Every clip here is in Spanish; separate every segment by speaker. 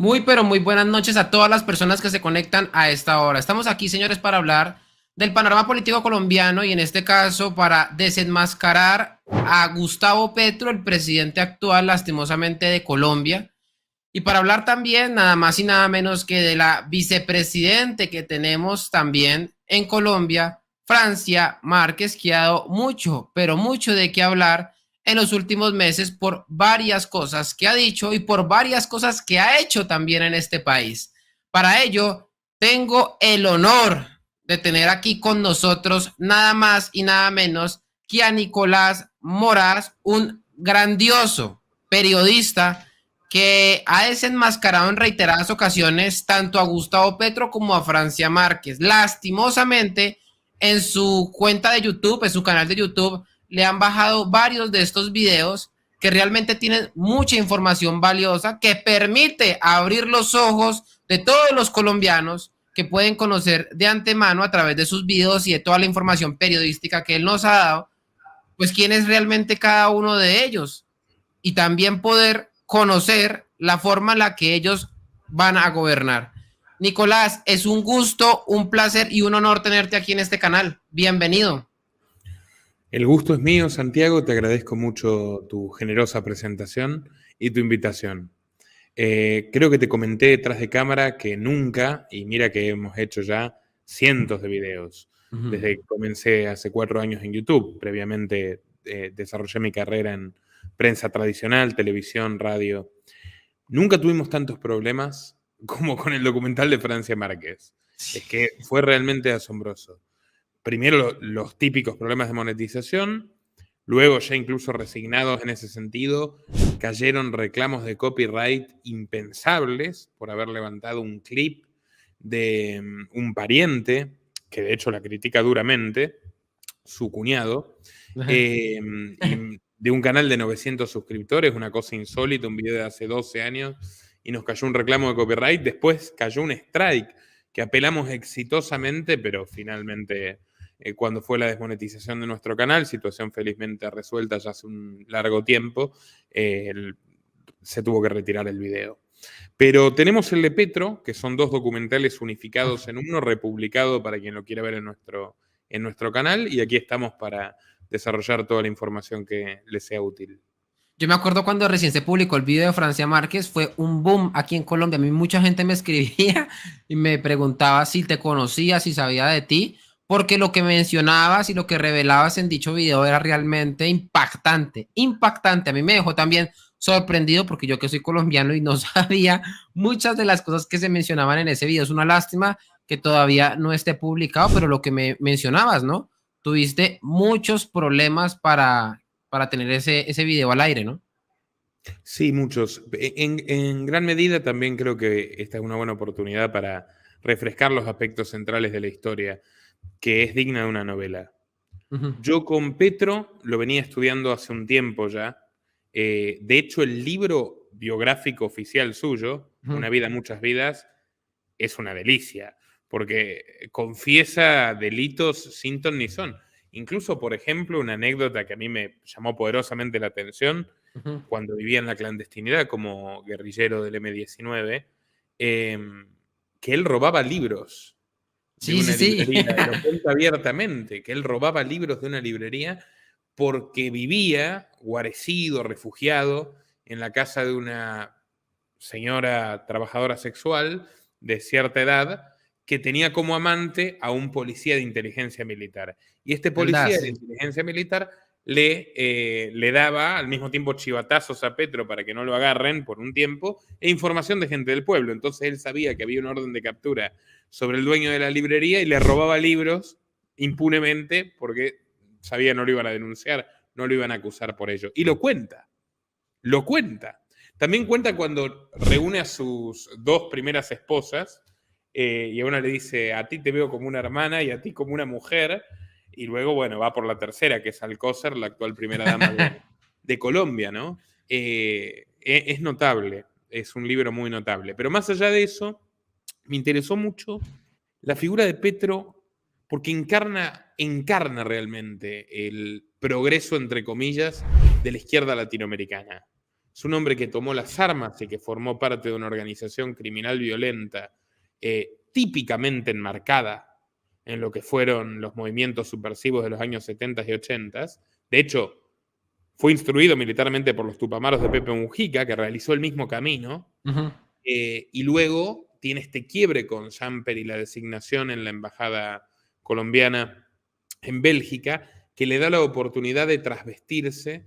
Speaker 1: Muy, pero muy buenas noches a todas las personas que se conectan a esta hora. Estamos aquí, señores, para hablar del panorama político colombiano y en este caso para desenmascarar a Gustavo Petro, el presidente actual, lastimosamente, de Colombia. Y para hablar también, nada más y nada menos que de la vicepresidente que tenemos también en Colombia, Francia Márquez, que ha dado mucho, pero mucho de qué hablar en los últimos meses por varias cosas que ha dicho y por varias cosas que ha hecho también en este país. Para ello, tengo el honor de tener aquí con nosotros nada más y nada menos que a Nicolás Moraz, un grandioso periodista que ha desenmascarado en reiteradas ocasiones tanto a Gustavo Petro como a Francia Márquez. Lastimosamente, en su cuenta de YouTube, en su canal de YouTube, le han bajado varios de estos videos que realmente tienen mucha información valiosa que permite abrir los ojos de todos los colombianos que pueden conocer de antemano a través de sus videos y de toda la información periodística que él nos ha dado, pues quién es realmente cada uno de ellos y también poder conocer la forma en la que ellos van a gobernar. Nicolás, es un gusto, un placer y un honor tenerte aquí en este canal. Bienvenido.
Speaker 2: El gusto es mío, Santiago. Te agradezco mucho tu generosa presentación y tu invitación. Creo que te comenté detrás de cámara que nunca, y mira que hemos hecho ya cientos de videos,
Speaker 1: Uh -huh.
Speaker 2: desde que comencé hace 4 años en YouTube. Previamente desarrollé mi carrera en prensa tradicional, televisión, radio. Nunca tuvimos tantos problemas como con el documental de Francia Márquez. Es que fue realmente asombroso. Primero los típicos problemas de monetización, luego ya incluso resignados en ese sentido, cayeron reclamos de copyright impensables por haber levantado un clip de un pariente, que de hecho la critica duramente, su cuñado, y de un canal de 900 suscriptores, una cosa insólita, un video de hace 12 años, y nos cayó un reclamo de copyright, después cayó un strike que apelamos exitosamente, pero finalmente cuando fue la desmonetización de nuestro canal, situación felizmente resuelta ya hace un largo tiempo, se tuvo que retirar el video. Pero tenemos el de Petro, que son 2 documentales unificados en uno, republicado para quien lo quiera ver en nuestro canal, y aquí estamos para desarrollar toda la información que les sea útil.
Speaker 1: Yo me acuerdo cuando recién se publicó el video de Francia Márquez, fue un boom aquí en Colombia. A mí mucha gente me escribía y me preguntaba si te conocía, si sabía de ti, porque lo que mencionabas y lo que revelabas en dicho video era realmente impactante, impactante. A mí me dejó también sorprendido porque yo que soy colombiano y no sabía muchas de las cosas que se mencionaban en ese video. Es una lástima que todavía no esté publicado, pero lo que me mencionabas, ¿no? Tuviste muchos problemas para tener ese video al aire, ¿no?
Speaker 2: Sí, muchos. En gran medida también creo que esta es una buena oportunidad para refrescar los aspectos centrales de la historia, que es digna de una novela.
Speaker 1: Ujú.
Speaker 2: Yo con Petro lo venía estudiando hace un tiempo ya. De hecho, el libro biográfico oficial suyo,
Speaker 1: Ujú.
Speaker 2: Una vida, muchas vidas, es una delicia, porque confiesa delitos sin ton ni son. Incluso, por ejemplo, una anécdota que a mí me llamó poderosamente la atención,
Speaker 1: Ujú.
Speaker 2: cuando vivía en la clandestinidad como guerrillero del M-19, eh, que él robaba libros de
Speaker 1: Sí, sí,
Speaker 2: una
Speaker 1: sí.
Speaker 2: librería, lo cuenta abiertamente, que él robaba libros de una librería porque vivía guarecido, refugiado, en la casa de una señora trabajadora sexual de cierta edad que tenía como amante a un policía de inteligencia militar. Y este
Speaker 1: ¿Verdad?
Speaker 2: policía de
Speaker 1: Sí.
Speaker 2: inteligencia militar le daba al mismo tiempo chivatazos a Petro para que no lo agarren por un tiempo e información de gente del pueblo. Entonces él sabía que había una orden de captura sobre el dueño de la librería y le robaba libros impunemente porque sabía no lo iban a denunciar, no lo iban a acusar por ello. Y lo cuenta, lo cuenta. También cuenta cuando reúne a sus 2 primeras esposas y a una le dice, a ti te veo como una hermana y a ti como una mujer, y luego, bueno, va por la tercera, que es Alcócer, la actual primera dama de Colombia, ¿no? Es notable, es un libro muy notable. Pero más allá de eso, me interesó mucho la figura de Petro porque encarna realmente el progreso, entre comillas, de la izquierda latinoamericana. Es un hombre que tomó las armas y que formó parte de una organización criminal violenta típicamente enmarcada en lo que fueron los movimientos subversivos de los años 70 y 80. De hecho, fue instruido militarmente por los Tupamaros de Pepe Mujica, que realizó el mismo camino, y luego tiene este quiebre con Samper y la designación en la embajada colombiana en Bélgica, que le da la oportunidad de trasvestirse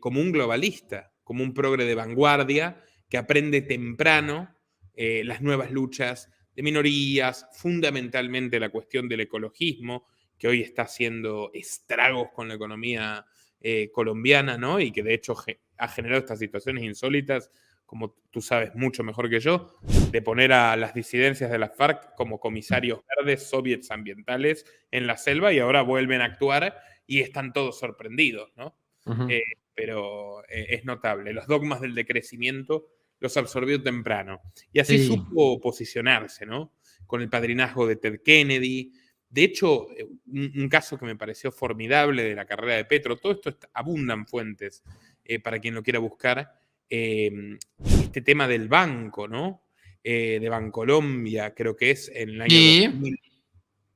Speaker 2: como un globalista, como un progre de vanguardia, que aprende temprano las nuevas luchas de minorías, fundamentalmente la cuestión del ecologismo, que hoy está haciendo estragos con la economía colombiana, ¿no? Y que de hecho ha generado estas situaciones insólitas, como tú sabes mucho mejor que yo, de poner a las disidencias de la FARC como comisarios verdes, soviets ambientales en la selva, y ahora vuelven a actuar y están todos sorprendidos, ¿no? Pero es notable. Los dogmas del decrecimiento los absorbió temprano. Y así supo posicionarse, ¿no? Con el padrinazgo de Ted Kennedy. De hecho, un caso que me pareció formidable de la carrera de Petro, todo esto abundan fuentes para quien lo quiera buscar, este tema del banco, ¿no? De Bancolombia, creo que es en el año 2000.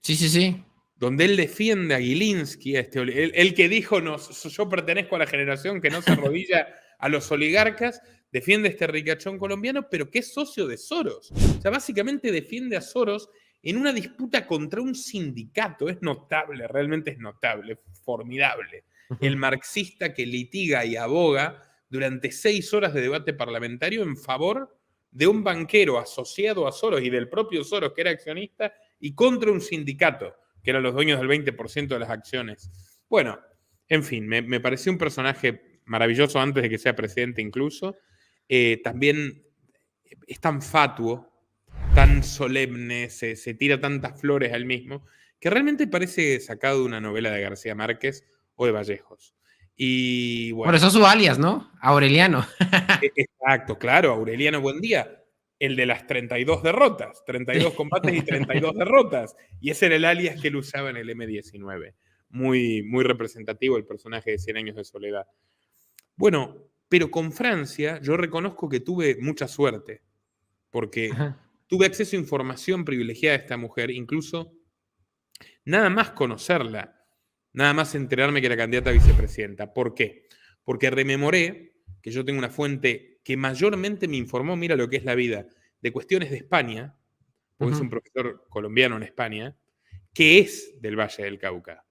Speaker 1: Sí.
Speaker 2: Donde él defiende a Gilinski, el que dijo, no, yo pertenezco a la generación que no se arrodilla a los oligarcas, defiende a este ricachón colombiano, pero que es socio de Soros. O sea, básicamente defiende a Soros en una disputa contra un sindicato. Es notable, realmente es notable, formidable. El marxista que litiga y aboga durante 6 horas de debate parlamentario en favor de un banquero asociado a Soros y del propio Soros, que era accionista, y contra un sindicato, que eran los dueños del 20% de las acciones. Bueno, en fin, me pareció un personaje maravilloso antes de que sea presidente incluso. También es tan fatuo, tan solemne, se tira tantas flores al mismo, que realmente parece sacado de una novela de García Márquez o de Vallejos. Y bueno.
Speaker 1: Por eso su alias, ¿no? Aureliano.
Speaker 2: Exacto, claro, Aureliano Buendía. El de las 32 derrotas, 32 combates y 32 derrotas. Y ese era el alias que él usaba en el M19. Muy, muy representativo el personaje de 100 años de soledad. Bueno, pero con Francia yo reconozco que tuve mucha suerte, porque tuve acceso a información privilegiada de esta mujer, incluso nada más conocerla, nada más enterarme que era candidata a vicepresidenta. ¿Por qué? Porque rememoré que yo tengo una fuente que mayormente me informó, mira lo que es la vida, de cuestiones de España, porque es un profesor colombiano en España, que es del Valle del Cauca.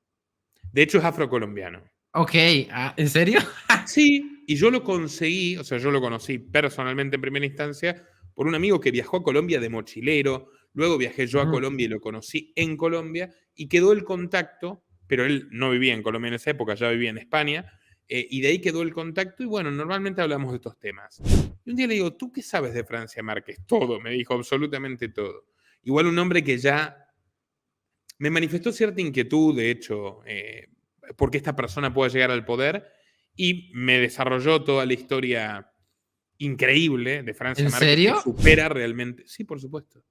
Speaker 2: De hecho, es afrocolombiano.
Speaker 1: Ok, ¿en serio?
Speaker 2: Sí, y yo lo conseguí, o sea, yo lo conocí personalmente en primera instancia por un amigo que viajó a Colombia de mochilero, luego viajé yo a Colombia y lo conocí en Colombia, y quedó el contacto, pero él no vivía en Colombia en esa época, ya vivía en España, y de ahí quedó el contacto, y bueno, normalmente hablamos de estos temas. Y un día le digo, ¿tú qué sabes de Francia Márquez? Todo, me dijo, absolutamente todo. Igual un hombre que ya me manifestó cierta inquietud, de hecho, porque esta persona pueda llegar al poder, y me desarrolló toda la historia increíble de Francia Márquez,
Speaker 1: serio?
Speaker 2: que supera realmente, sí, por supuesto,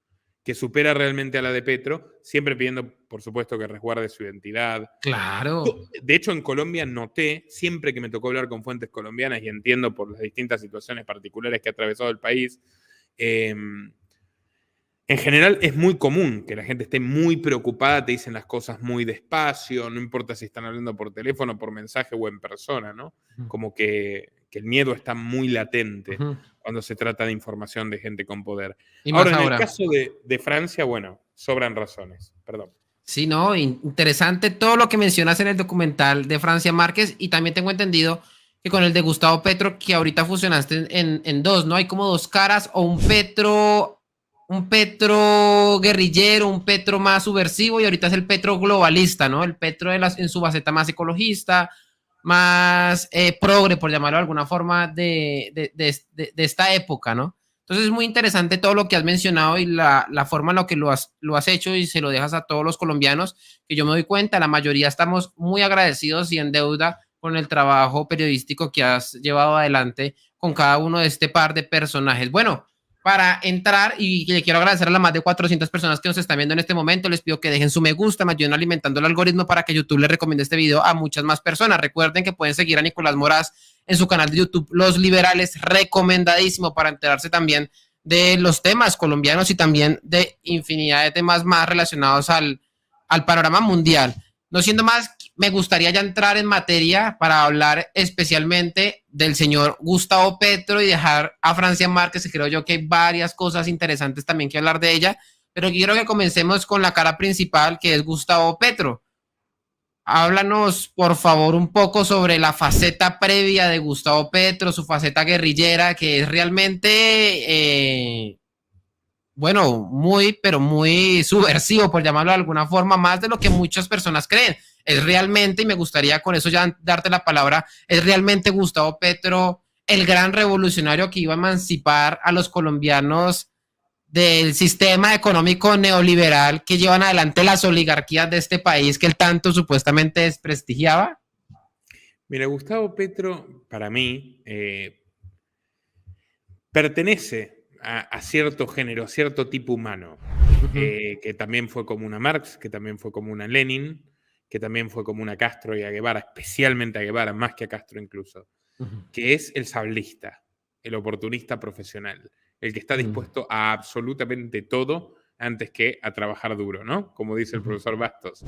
Speaker 2: que supera realmente a la de Petro, siempre pidiendo, por supuesto, que resguarde su identidad.
Speaker 1: Claro.
Speaker 2: De hecho, en Colombia noté, siempre que me tocó hablar con fuentes colombianas, y entiendo por las distintas situaciones particulares que ha atravesado el país, en general es muy común que la gente esté muy preocupada, te dicen las cosas muy despacio, no importa si están hablando por teléfono, por mensaje o en persona, ¿no? Como que el miedo está muy latente cuando se trata de información de gente con poder.
Speaker 1: Y
Speaker 2: Ahora,
Speaker 1: más
Speaker 2: en el caso de Francia, bueno, sobran razones, perdón.
Speaker 1: Sí, no, interesante todo lo que mencionas en el documental de Francia Márquez, y también tengo entendido que con el de Gustavo Petro, que ahorita fusionaste en dos, ¿no? Hay como dos caras, o un Petro guerrillero, un Petro más subversivo, y ahorita es el Petro globalista, ¿no? El Petro en su faceta más ecologista, más progre, por llamarlo de alguna forma, de esta época, ¿no? Entonces es muy interesante todo lo que has mencionado y la forma en la que lo has hecho, y se lo dejas a todos los colombianos, que yo me doy cuenta, la mayoría estamos muy agradecidos y en deuda con el trabajo periodístico que has llevado adelante con cada uno de este par de personajes. Bueno, para entrar y le quiero agradecer a las más de 400 personas que nos están viendo en este momento. Les pido que dejen su me gusta, me ayuden alimentando el algoritmo para que YouTube les recomiende este video a muchas más personas. Recuerden que pueden seguir a Nicolás Moraz en su canal de YouTube Los Liberales, recomendadísimo para enterarse también de los temas colombianos y también de infinidad de temas más relacionados al panorama mundial. No siendo más, me gustaría ya entrar en materia para hablar especialmente del señor Gustavo Petro y dejar a Francia Márquez, que creo yo que hay varias cosas interesantes también que hablar de ella, pero quiero que comencemos con la cara principal, que es Gustavo Petro. Háblanos, por favor, un poco sobre la faceta previa de Gustavo Petro, su faceta guerrillera, que es realmente, bueno, muy, pero muy subversivo, por llamarlo de alguna forma, más de lo que muchas personas creen. Es realmente, y me gustaría con eso ya darte la palabra, es realmente Gustavo Petro el gran revolucionario que iba a emancipar a los colombianos del sistema económico neoliberal que llevan adelante las oligarquías de este país que él tanto supuestamente desprestigiaba.
Speaker 2: Mira, Gustavo Petro, para mí, pertenece a cierto género, a cierto tipo humano, que también fue común a Marx, que también fue común a Lenin, que también fue común a Castro y a Guevara, especialmente a Guevara, más que a Castro incluso, que es el sablista, el oportunista profesional, el que está dispuesto a absolutamente todo antes que a trabajar duro, ¿no? Como dice el profesor Bastos.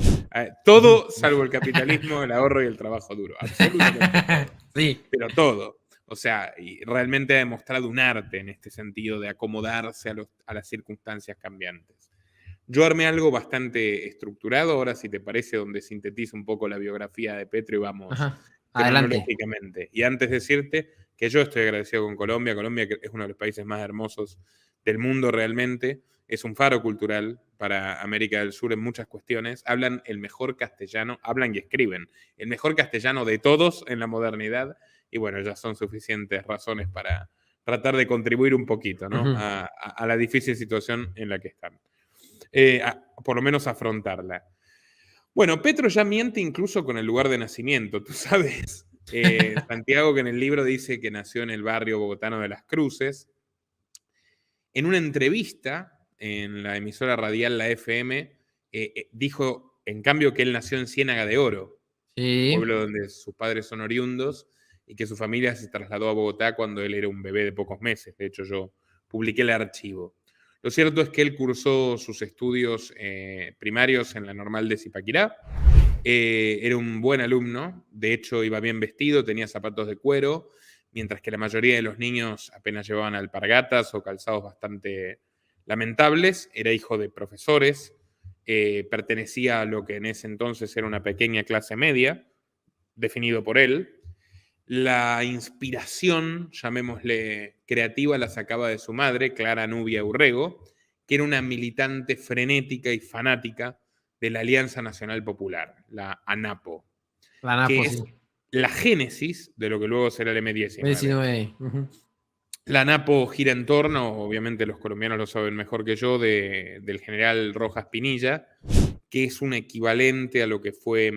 Speaker 2: Todo salvo el capitalismo, el ahorro y el trabajo duro. Absolutamente todo.
Speaker 1: Sí.
Speaker 2: Pero todo. O sea, y realmente ha demostrado un arte en este sentido de acomodarse a las circunstancias cambiantes. Yo armé algo bastante estructurado, ahora si te parece, donde sintetizo un poco la biografía de Petro y vamos
Speaker 1: Adelante.
Speaker 2: cronológicamente. Y antes decirte que yo estoy agradecido con Colombia. Colombia es uno de los países más hermosos del mundo realmente. Es un faro cultural para América del Sur en muchas cuestiones. Hablan el mejor castellano, hablan y escriben el mejor castellano de todos en la modernidad. Y bueno, ya son suficientes razones para tratar de contribuir un poquito, ¿no? a la difícil situación en la que están. Por lo menos afrontarla. Bueno, Petro ya miente incluso con el lugar de nacimiento, tú sabes. Santiago, que en el libro dice que nació en el barrio bogotano de Las Cruces. En una entrevista en la emisora radial La FM, dijo, en cambio, que él nació en Ciénaga de Oro,
Speaker 1: Sí.
Speaker 2: pueblo donde sus padres son oriundos, y que su familia se trasladó a Bogotá cuando él era un bebé de pocos meses. De hecho, yo publiqué el archivo. Lo cierto es que él cursó sus estudios primarios en la Normal de Zipaquirá. Era un buen alumno, de hecho iba bien vestido, tenía zapatos de cuero, mientras que la mayoría de los niños apenas llevaban alpargatas o calzados bastante lamentables. Era hijo de profesores, pertenecía a lo que en ese entonces era una pequeña clase media, definido por él. La inspiración, llamémosle creativa, la sacaba de su madre, Clara Nubia Urrego, que era una militante frenética y fanática de la Alianza Nacional Popular, la ANAPO,
Speaker 1: La
Speaker 2: que
Speaker 1: Napo,
Speaker 2: es
Speaker 1: sí.
Speaker 2: la génesis de lo que luego será el M19.
Speaker 1: 19.
Speaker 2: La ANAPO gira en torno, obviamente los colombianos lo saben mejor que yo, del general Rojas Pinilla, que es un equivalente a lo que fue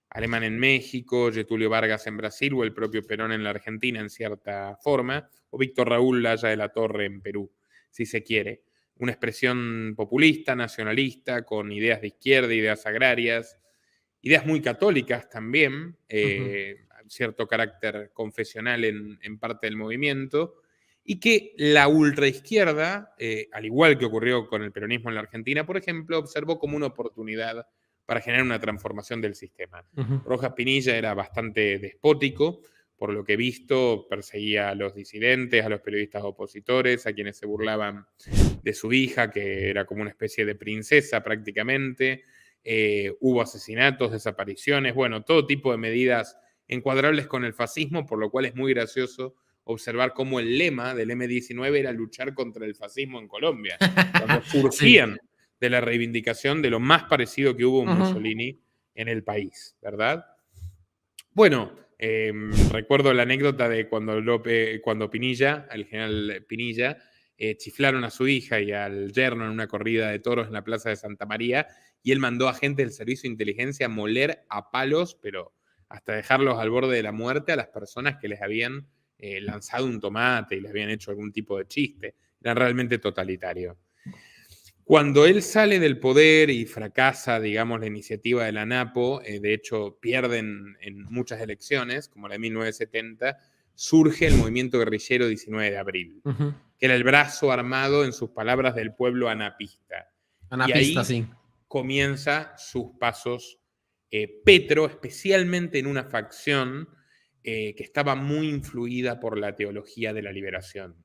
Speaker 2: Alemán en México, Getulio Vargas en Brasil o el propio Perón en la Argentina en cierta forma, o Víctor Raúl Laya de la Torre en Perú, si se quiere. Una expresión populista, nacionalista, con ideas de izquierda, ideas agrarias, ideas muy católicas también, cierto carácter confesional en parte del movimiento, y que la ultraizquierda, al igual que ocurrió con el peronismo en la Argentina, por ejemplo, observó como una oportunidad para generar una transformación del sistema. Rojas Pinilla era bastante despótico, por lo que he visto, perseguía a los disidentes, a los periodistas opositores, a quienes se burlaban de su hija, que era como una especie de princesa prácticamente. Hubo asesinatos, desapariciones, bueno, todo tipo de medidas encuadrables con el fascismo, por lo cual es muy gracioso observar cómo el lema del M19 era luchar contra el fascismo en Colombia, cuando surgían
Speaker 1: Sí.
Speaker 2: de la reivindicación de lo más parecido que hubo un Mussolini en el país, ¿verdad? Bueno, recuerdo la anécdota de cuando Pinilla, al general Pinilla, chiflaron a su hija y al yerno en una corrida de toros en la plaza de Santa María, y él mandó a gente del servicio de inteligencia a moler a palos, pero hasta dejarlos al borde de la muerte, a las personas que les habían lanzado un tomate y les habían hecho algún tipo de chiste. era realmente totalitario. Cuando él sale del poder y fracasa, digamos, la iniciativa de la ANAPO, de hecho pierden en muchas elecciones, como la de 1970, surge el movimiento guerrillero 19 de abril, que era el brazo armado, en sus palabras, del pueblo anapista. Y
Speaker 1: Anapista,
Speaker 2: ahí
Speaker 1: sí.
Speaker 2: comienza sus pasos Petro, especialmente en una facción que estaba muy influida por la teología de la liberación,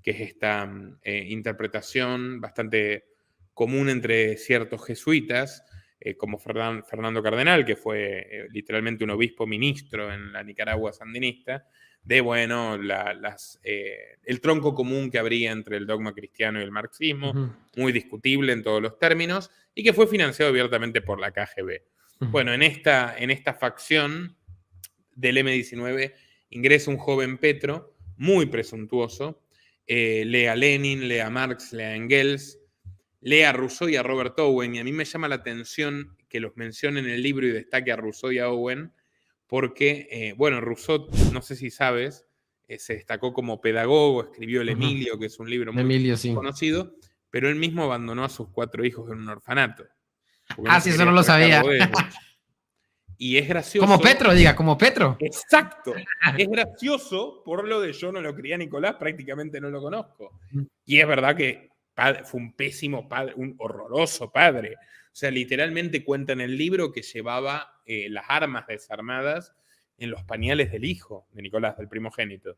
Speaker 2: que es esta interpretación bastante común entre ciertos jesuitas, como Fernando Cardenal, que fue literalmente un obispo ministro en la Nicaragua sandinista, de, bueno, el tronco común que habría entre el dogma cristiano y el marxismo, muy discutible en todos los términos, y que fue financiado abiertamente por la KGB. Bueno, en esta facción del M-19 ingresa un joven Petro, muy presuntuoso, lee a Lenin, lee a Marx, lee a Engels, lee a Rousseau y a Robert Owen, y a mí me llama la atención que los mencione en el libro y destaque a Rousseau y a Owen, porque, bueno, Rousseau, no sé si sabes, se destacó como pedagogo, escribió El Emilio, que es un libro muy
Speaker 1: Emilio, sí.
Speaker 2: conocido, pero él mismo abandonó a sus 4 hijos en un orfanato. Porque
Speaker 1: Ah,
Speaker 2: no
Speaker 1: sí,
Speaker 2: se
Speaker 1: eso
Speaker 2: quería
Speaker 1: no lo
Speaker 2: hacer
Speaker 1: sabía.
Speaker 2: cargo de ellos. Y es gracioso.
Speaker 1: Como Petro, diga, como Petro.
Speaker 2: Exacto. Es gracioso por lo de yo no lo crié a Nicolás, prácticamente no lo conozco. Y es verdad que fue un pésimo padre, un horroroso padre. O sea, literalmente cuenta en el libro que llevaba las armas desarmadas en los pañales del hijo de Nicolás, del primogénito.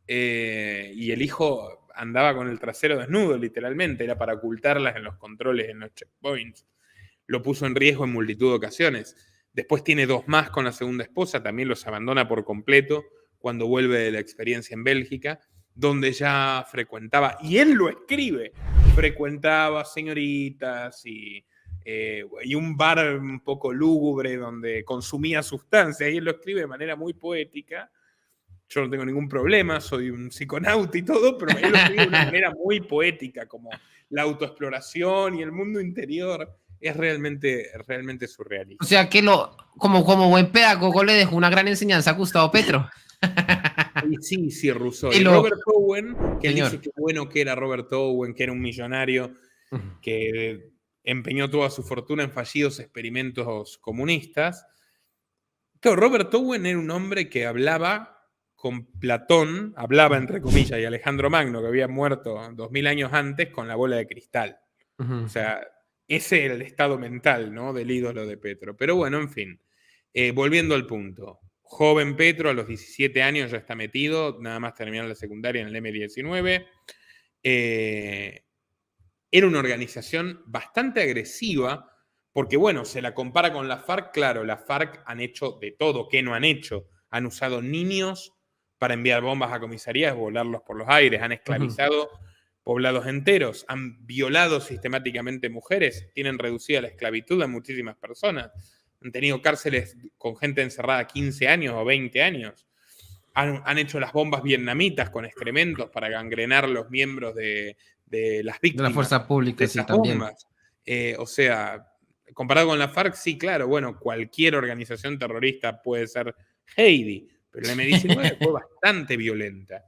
Speaker 2: Y el hijo andaba con el trasero desnudo, literalmente, era para ocultarlas en los controles, en los checkpoints. Lo puso en riesgo en multitud de ocasiones. Después tiene 2 más con la segunda esposa, también los abandona por completo cuando vuelve de la experiencia en Bélgica, donde ya frecuentaba, y él lo escribe, frecuentaba señoritas y un bar un poco lúgubre donde consumía sustancias, y él lo escribe de manera muy poética. Yo no tengo ningún problema, soy un psiconauta y todo, pero él lo escribe de una manera muy poética, como la autoexploración y el mundo interior. Es realmente surrealista.
Speaker 1: O sea que como buen pedagogo le dejó una gran enseñanza a Gustavo Petro.
Speaker 2: Y sí, Rousseau.
Speaker 1: Y
Speaker 2: Y Robert Owen, que él
Speaker 1: señor.
Speaker 2: dice que bueno que era Robert Owen, que era un millonario que empeñó toda su fortuna en fallidos experimentos comunistas. Claro, Robert Owen era un hombre que hablaba con Platón, hablaba entre comillas, y Alejandro Magno, que había muerto 2000 años antes, con la bola de cristal. O sea, ese era el estado mental, ¿no?, del ídolo de Petro. Pero bueno, en fin, volviendo al punto. Joven Petro, a los 17 años ya está metido, nada más terminar la secundaria en el M19. Era una organización bastante agresiva, porque bueno, se la compara con la FARC, claro, la FARC han hecho de todo, ¿qué no han hecho? Han usado niños para enviar bombas a comisarías, volarlos por los aires, han esclavizado poblados enteros, han violado sistemáticamente mujeres, tienen reducida la esclavitud a muchísimas personas, han tenido cárceles con gente encerrada 15 años o 20 años, han hecho las bombas vietnamitas con excrementos para gangrenar los miembros de las víctimas.
Speaker 1: De la fuerza pública,
Speaker 2: de
Speaker 1: sí,
Speaker 2: esas
Speaker 1: también.
Speaker 2: bombas. O sea, comparado con la FARC, sí, claro, bueno, cualquier organización terrorista puede ser Heidi, pero la M19 fue bastante violenta.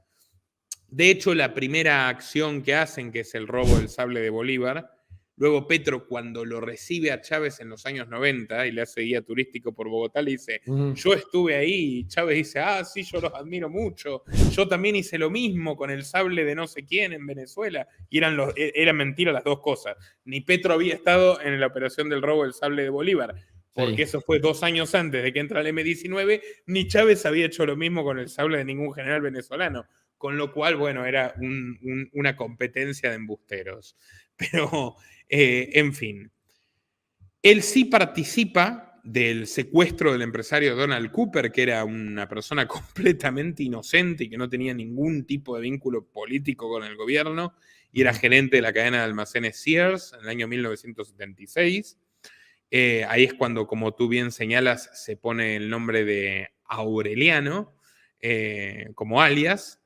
Speaker 2: De hecho, la primera acción que hacen, que es el robo del sable de Bolívar, luego Petro, cuando lo recibe a Chávez en los años 90 y le hace guía turístico por Bogotá, le dice, yo estuve ahí, y Chávez dice, sí, yo los admiro mucho, yo también hice lo mismo con el sable de no sé quién en Venezuela, y eran mentiras las dos cosas. Ni Petro había estado en la operación del robo del sable de Bolívar, porque eso fue 2 años antes de que entra el M19, ni Chávez había hecho lo mismo con el sable de ningún general venezolano. Con lo cual, bueno, era una competencia de embusteros. Pero, en fin. Él sí participa del secuestro del empresario Donald Cooper, que era una persona completamente inocente y que no tenía ningún tipo de vínculo político con el gobierno, y era gerente de la cadena de almacenes Sears en el año 1976. Ahí es cuando, como tú bien señalas, se pone el nombre de Aureliano como alias.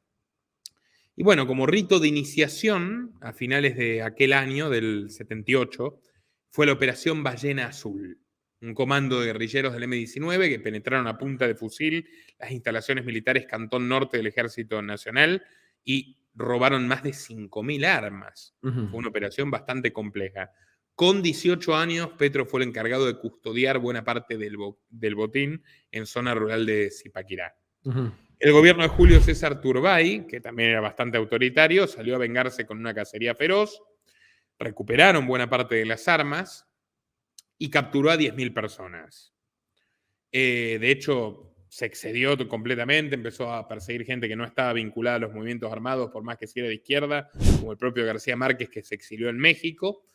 Speaker 2: Y bueno, como rito de iniciación, a finales de aquel año, del 78, fue la Operación Ballena Azul, un comando de guerrilleros del M-19 que penetraron a punta de fusil las instalaciones militares Cantón Norte del Ejército Nacional y robaron más de 5.000 armas.
Speaker 1: Ujú.
Speaker 2: Fue una operación bastante compleja. Con 18 años, Petro fue el encargado de custodiar buena parte del botín en zona rural de Zipaquirá.
Speaker 1: Ujú.
Speaker 2: El gobierno de Julio César Turbay, que también era bastante autoritario, salió a vengarse con una cacería feroz, recuperaron buena parte de las armas y capturó a 10.000 personas. De hecho, se excedió completamente, empezó a perseguir gente que no estaba vinculada a los movimientos armados, por más que si era de izquierda, como el propio García Márquez, que se exilió en México.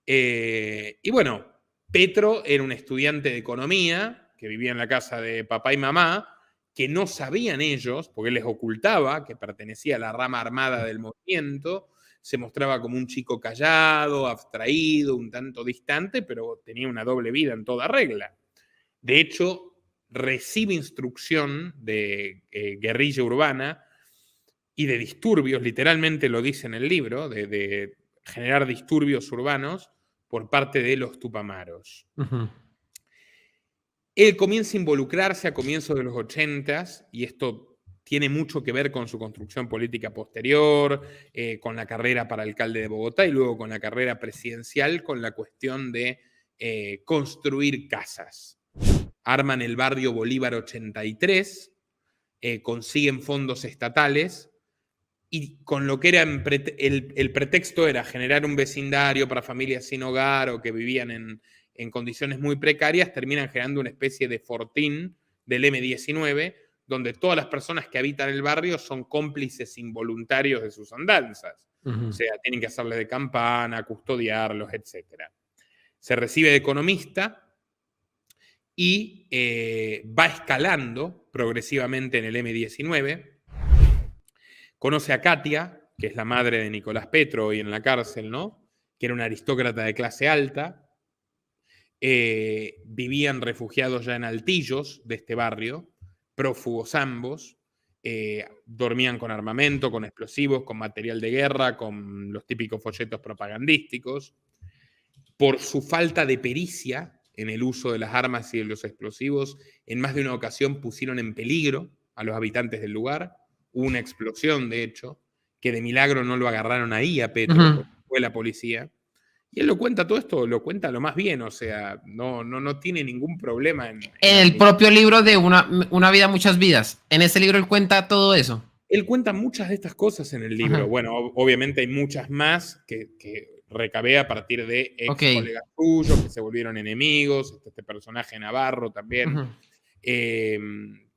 Speaker 2: Y bueno, Petro era un estudiante de economía que vivía en la casa de papá y mamá, que no sabían ellos, porque él les ocultaba que pertenecía a la rama armada del movimiento, se mostraba como un chico callado, abstraído, un tanto distante, pero tenía una doble vida en toda regla. De hecho, recibe instrucción de guerrilla urbana y de disturbios, literalmente lo dice en el libro, de generar disturbios urbanos por parte de los tupamaros.
Speaker 1: Ujú.
Speaker 2: Él comienza a involucrarse a comienzos de los 80s, y esto tiene mucho que ver con su construcción política posterior, con la carrera para alcalde de Bogotá y luego con la carrera presidencial, con la cuestión de construir casas. Arman el barrio Bolívar 83, consiguen fondos estatales, y con lo que era el pretexto era generar un vecindario para familias sin hogar o que vivían en condiciones muy precarias, terminan generando una especie de fortín del M-19, donde todas las personas que habitan el barrio son cómplices involuntarios de sus andanzas.
Speaker 1: Ujú.
Speaker 2: O sea, tienen que hacerles de campana, custodiarlos, etc. Se recibe de economista y va escalando progresivamente en el M-19. Conoce a Katia, que es la madre de Nicolás Petro hoy en la cárcel, ¿no? Que era una aristócrata de clase alta. Vivían refugiados ya en altillos de este barrio, prófugos ambos. Dormían con armamento, con explosivos, con material de guerra, con los típicos folletos propagandísticos. Por su falta de pericia en el uso de las armas y de los explosivos, en más de una ocasión pusieron en peligro a los habitantes del lugar. Hubo una explosión, de hecho, que de milagro no lo agarraron ahí a Petro,
Speaker 1: Ujú.
Speaker 2: porque fue la policía. Y él lo cuenta todo esto, lo cuenta lo más bien, o sea, no tiene ningún problema en
Speaker 1: En el
Speaker 2: admitir.
Speaker 1: propio libro de una vida, muchas vidas. En ese libro él cuenta todo eso.
Speaker 2: Él cuenta muchas de estas cosas en el libro.
Speaker 1: Ajá.
Speaker 2: Bueno, obviamente hay muchas más que recabé a partir de
Speaker 1: Ok.
Speaker 2: ex colegas suyos que se volvieron enemigos, este personaje Navarro también.
Speaker 1: Ujú.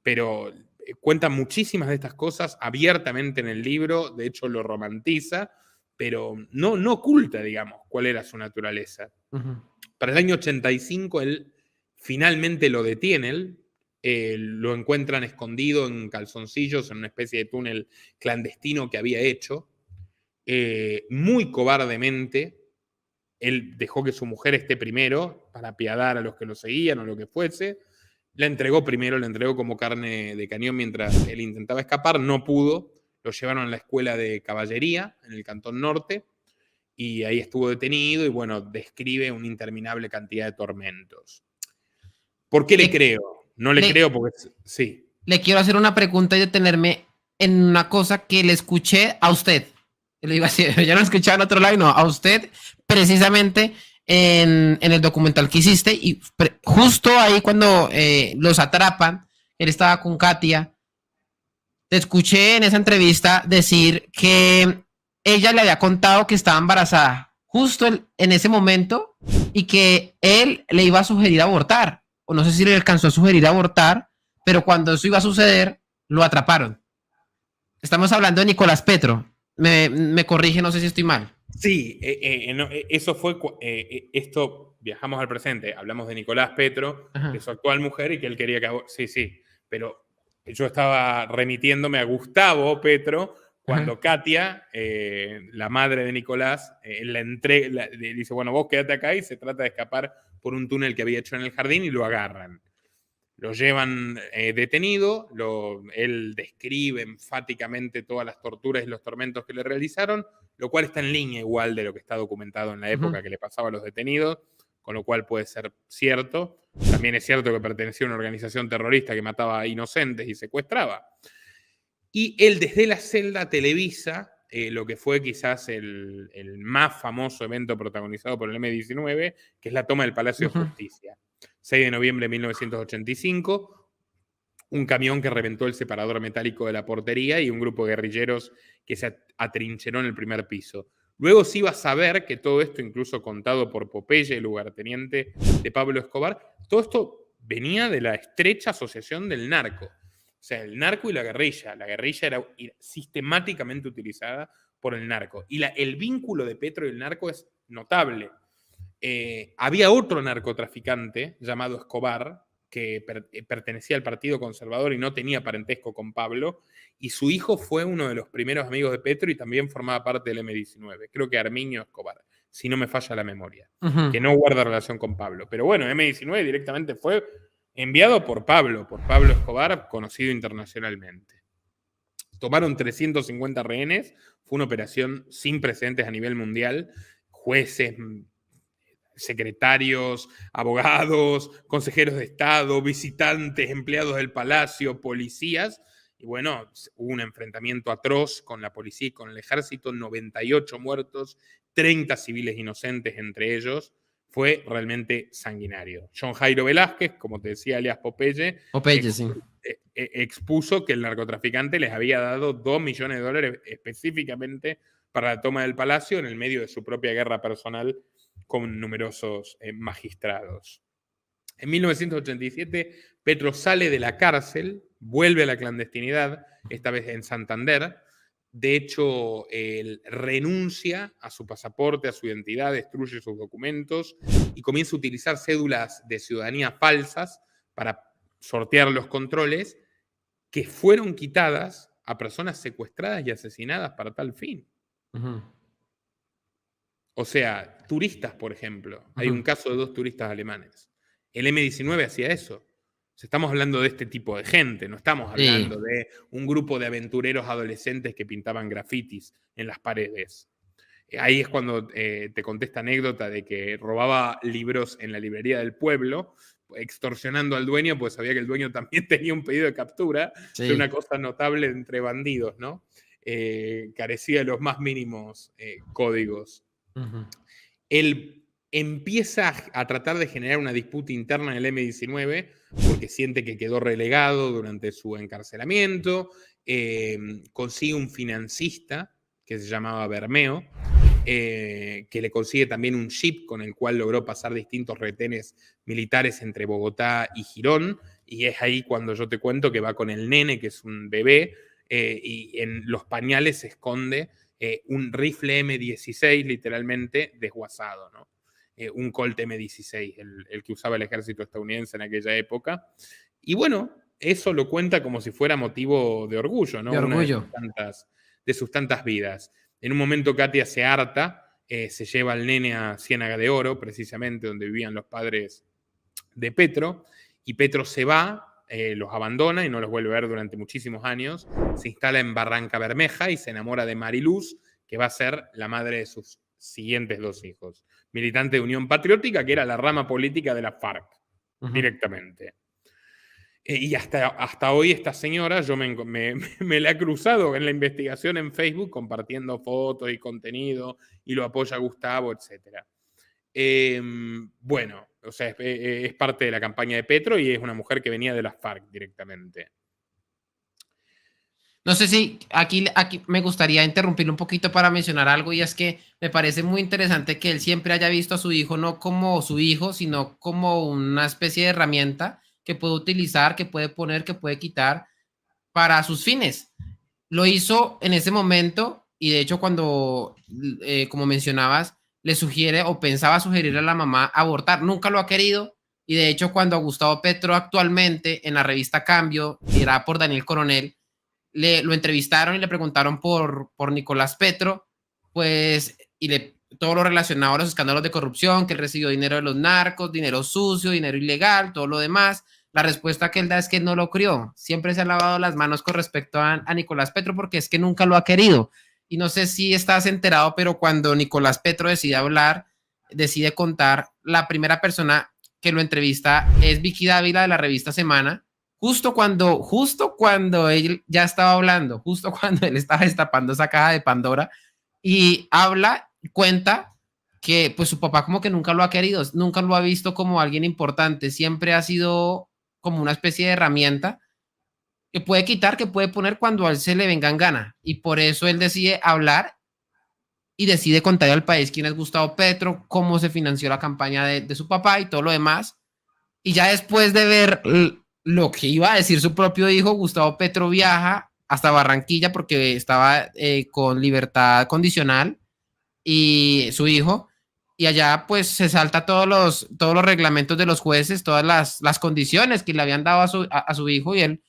Speaker 2: Pero cuenta muchísimas de estas cosas abiertamente en el libro, de hecho lo romantiza, pero no oculta, digamos, cuál era su naturaleza.
Speaker 1: Ujú.
Speaker 2: Para el año 85 él finalmente lo detienen, lo encuentran escondido en calzoncillos en una especie de túnel clandestino que había hecho. Muy cobardemente, él dejó que su mujer esté primero para apiadar a los que lo seguían o lo que fuese. La entregó primero, la entregó como carne de cañón mientras él intentaba escapar, no pudo. Lo llevaron a la escuela de caballería en el Cantón Norte y ahí estuvo detenido y bueno, describe una interminable cantidad de tormentos. ¿Por qué le
Speaker 1: Le,
Speaker 2: creo? No le
Speaker 1: le,
Speaker 2: creo porque sí.
Speaker 1: le quiero hacer una pregunta y detenerme en una cosa que le escuché a usted. Le digo así, yo no escuché en otro lado, no, a usted precisamente en el documental que hiciste y justo ahí cuando los atrapan, él estaba con Katia, te escuché en esa entrevista decir que ella le había contado que estaba embarazada justo en ese momento y que él le iba a sugerir abortar, o no sé si le alcanzó a sugerir abortar, pero cuando eso iba a suceder, lo atraparon. Estamos hablando de Nicolás Petro. Me corrige, no sé si estoy mal.
Speaker 2: Sí, no, eso fue, esto, viajamos al presente, hablamos de Nicolás Petro, de
Speaker 1: Ajá.
Speaker 2: su actual mujer y que él quería que, sí, pero yo estaba remitiéndome a Gustavo Petro
Speaker 1: Ajá.
Speaker 2: cuando Katia, la madre de Nicolás, le dice, bueno, vos quédate acá y se trata de escapar por un túnel que había hecho en el jardín y lo agarran. Lo llevan detenido, él describe enfáticamente todas las torturas y los tormentos que le realizaron, lo cual está en línea igual de lo que está documentado en la época que le pasaba a los detenidos, con lo cual puede ser cierto. También es cierto que pertenecía a una organización terrorista que mataba a inocentes y secuestraba. Y él desde la celda televisa lo que fue quizás el más famoso evento protagonizado por el M-19, que es la toma del Palacio de Justicia. 6 de noviembre de 1985, un camión que reventó el separador metálico de la portería y un grupo de guerrilleros que se atrincheró en el primer piso. Luego se iba a saber que todo esto, incluso contado por Popeye, el lugarteniente de Pablo Escobar, todo esto venía de la estrecha asociación del narco. O sea, el narco y la guerrilla. La guerrilla era sistemáticamente utilizada por el narco. Y el vínculo de Petro y el narco es notable. Había otro narcotraficante llamado Escobar, que pertenecía al Partido Conservador y no tenía parentesco con Pablo, y su hijo fue uno de los primeros amigos de Petro y también formaba parte del M-19. Creo que Arminio Escobar, si no me falla la memoria, que no guarda relación con Pablo. Pero bueno, M-19 directamente fue enviado por Pablo Escobar, conocido internacionalmente. Tomaron 350 rehenes, fue una operación sin precedentes a nivel mundial, jueces, secretarios, abogados, consejeros de Estado, visitantes, empleados del palacio, policías. Y bueno, hubo un enfrentamiento atroz con la policía y con el ejército, 98 muertos, 30 civiles inocentes entre ellos. Fue realmente sanguinario. John Jairo Velázquez, como te decía, alias Popeye,
Speaker 1: Sí.
Speaker 2: Expuso que el narcotraficante les había dado $2 millones específicamente para la toma del palacio en el medio de su propia guerra personal con numerosos magistrados. En 1987, Petro sale de la cárcel, vuelve a la clandestinidad, esta vez en Santander. De hecho, él renuncia a su pasaporte, a su identidad, destruye sus documentos y comienza a utilizar cédulas de ciudadanía falsas para sortear los controles que fueron quitadas a personas secuestradas y asesinadas para tal fin. O sea, turistas, por ejemplo. Hay un caso de 2 turistas alemanes. El M-19 hacía eso. O sea, estamos hablando de este tipo de gente, no estamos hablando de un grupo de aventureros adolescentes que pintaban grafitis en las paredes. Ahí es cuando te conté esta anécdota de que robaba libros en la librería del pueblo, extorsionando al dueño, pues sabía que el dueño también tenía un pedido de captura. Es una cosa notable entre bandidos, ¿no? Carecía de los más mínimos códigos. Él empieza a tratar de generar una disputa interna en el M-19 porque siente que quedó relegado durante su encarcelamiento, consigue un financista que se llamaba Bermeo, que le consigue también un jeep con el cual logró pasar distintos retenes militares entre Bogotá y Girón, y es ahí cuando yo te cuento que va con el nene, que es un bebé, y en los pañales se esconde un rifle M16 literalmente desguazado, ¿no? Un Colt M16, el que usaba el ejército estadounidense en aquella época. Y bueno, eso lo cuenta como si fuera motivo de orgullo, ¿no?
Speaker 1: De orgullo.
Speaker 2: Una de sus tantas vidas. En un momento Katia se harta, se lleva al nene a Ciénaga de Oro, precisamente donde vivían los padres de Petro, y Petro se va, los abandona y no los vuelve a ver durante muchísimos años, se instala en Barranca Bermeja y se enamora de Mariluz, que va a ser la madre de sus siguientes 2 hijos. Militante de Unión Patriótica, que era la rama política de la FARC, directamente. Y hasta hoy esta señora, yo me la he cruzado en la investigación en Facebook, compartiendo fotos y contenido, y lo apoya Gustavo, etc. Bueno, o sea, es parte de la campaña de Petro y es una mujer que venía de las FARC directamente.
Speaker 1: No sé si aquí me gustaría interrumpir un poquito para mencionar algo, y es que me parece muy interesante que él siempre haya visto a su hijo no como su hijo, sino como una especie de herramienta que puede utilizar, que puede poner, que puede quitar para sus fines. Lo hizo en ese momento y de hecho cuando, como mencionabas, le sugiere o pensaba sugerirle a la mamá abortar. Nunca lo ha querido, y de hecho cuando a Gustavo Petro actualmente en la revista Cambio, liderada por Daniel Coronel, lo entrevistaron y le preguntaron por Nicolás Petro, pues, todo lo relacionado a los escándalos de corrupción, que él recibió dinero de los narcos, dinero sucio, dinero ilegal, todo lo demás. La respuesta que él da es que no lo crió. Siempre se ha lavado las manos con respecto a Nicolás Petro porque es que nunca lo ha querido. Y no sé si estás enterado, pero cuando Nicolás Petro decide hablar, decide contar, la primera persona que lo entrevista es Vicky Dávila de la revista Semana, justo cuando él ya estaba hablando, justo cuando él estaba destapando esa caja de Pandora y habla, cuenta que pues su papá como que nunca lo ha querido, nunca lo ha visto como alguien importante, siempre ha sido como una especie de herramienta que puede quitar, que puede poner cuando a él se le venga en gana. Y por eso él decide hablar y decide contarle al país quién es Gustavo Petro, cómo se financió la campaña de su papá y todo lo demás. Y ya después de ver lo que iba a decir su propio hijo, Gustavo Petro viaja hasta Barranquilla porque estaba con libertad condicional y su hijo, y allá pues se salta todos los reglamentos de los jueces, todas las condiciones que le habían dado a su hijo, y él,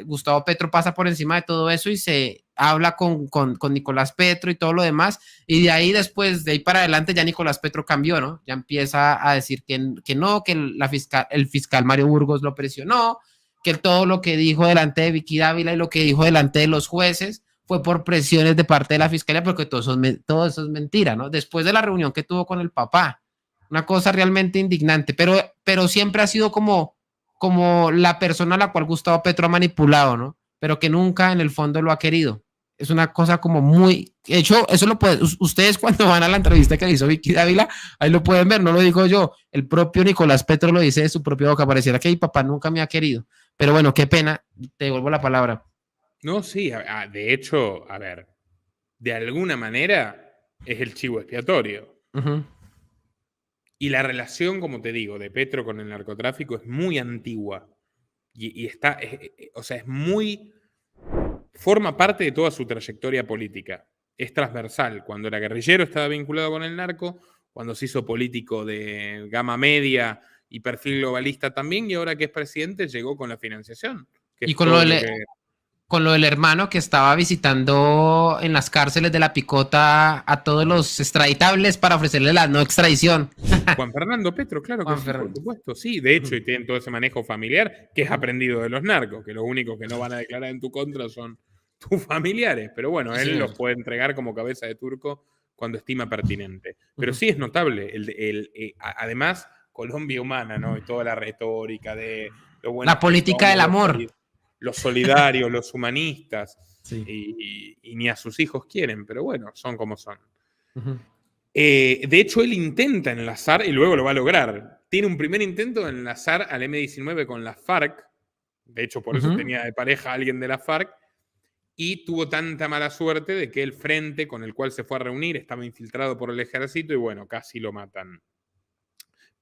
Speaker 1: Gustavo Petro, pasa por encima de todo eso y se habla con Nicolás Petro y todo lo demás, y de ahí después, de ahí para adelante ya Nicolás Petro cambió, ¿no? Ya empieza a decir que no, que el fiscal Mario Burgos lo presionó, que todo lo que dijo delante de Vicky Dávila y lo que dijo delante de los jueces fue por presiones de parte de la fiscalía, porque todo eso es mentira, ¿no? Después de la reunión que tuvo con el papá, una cosa realmente indignante, pero siempre ha sido como la persona a la cual Gustavo Petro ha manipulado, ¿no? Pero que nunca en el fondo lo ha querido. Es una cosa como muy... De hecho, eso lo pueden... Ustedes cuando van a la entrevista que le hizo Vicky Dávila, ahí lo pueden ver, no lo digo yo. El propio Nicolás Petro lo dice de su propia boca. Pareciera que mi papá nunca me ha querido. Pero bueno, qué pena. Te devuelvo la palabra.
Speaker 2: No, sí, de hecho, a ver, de alguna manera es el chivo expiatorio.
Speaker 1: Uh -huh.
Speaker 2: Y la relación, como te digo, de Petro con el narcotráfico es muy antigua. Y está, o sea, es muy... Forma parte de toda su trayectoria política. Es transversal. Cuando era guerrillero estaba vinculado con el narco, cuando se hizo político de gama media y perfil globalista también, y ahora que es presidente llegó con la financiación, que
Speaker 1: Y
Speaker 2: es todo lo que...
Speaker 1: con lo del hermano que estaba visitando en las cárceles de la Picota a todos los extraditables para ofrecerle la no extradición.
Speaker 2: Juan Fernando Petro, claro que
Speaker 1: Juan
Speaker 2: sí, por
Speaker 1: Fernando.
Speaker 2: supuesto. Sí, de hecho, y tienen todo ese manejo familiar que es aprendido de los narcos, que los únicos que no van a declarar en tu contra son tus familiares. Pero bueno,
Speaker 1: Sí,
Speaker 2: él
Speaker 1: señor.
Speaker 2: los puede entregar como cabeza de turco cuando estima pertinente. Pero
Speaker 1: Ujú.
Speaker 2: sí es notable. Además, Colombia humana, ¿no? Y toda la retórica de lo
Speaker 1: La
Speaker 2: buenos que
Speaker 1: política del
Speaker 2: somos,
Speaker 1: amor.
Speaker 2: los solidarios, los humanistas,
Speaker 1: Sí.
Speaker 2: y ni a sus hijos quieren, pero bueno, son como son.
Speaker 1: Ujú.
Speaker 2: De hecho, él intenta enlazar, y luego lo va a lograr. Tiene un primer intento de enlazar al M-19 con la FARC. De hecho, por eso
Speaker 1: Ujú.
Speaker 2: tenía de pareja a alguien de la FARC. Y tuvo tanta mala suerte de que el frente con el cual se fue a reunir estaba infiltrado por el ejército y bueno, casi lo matan.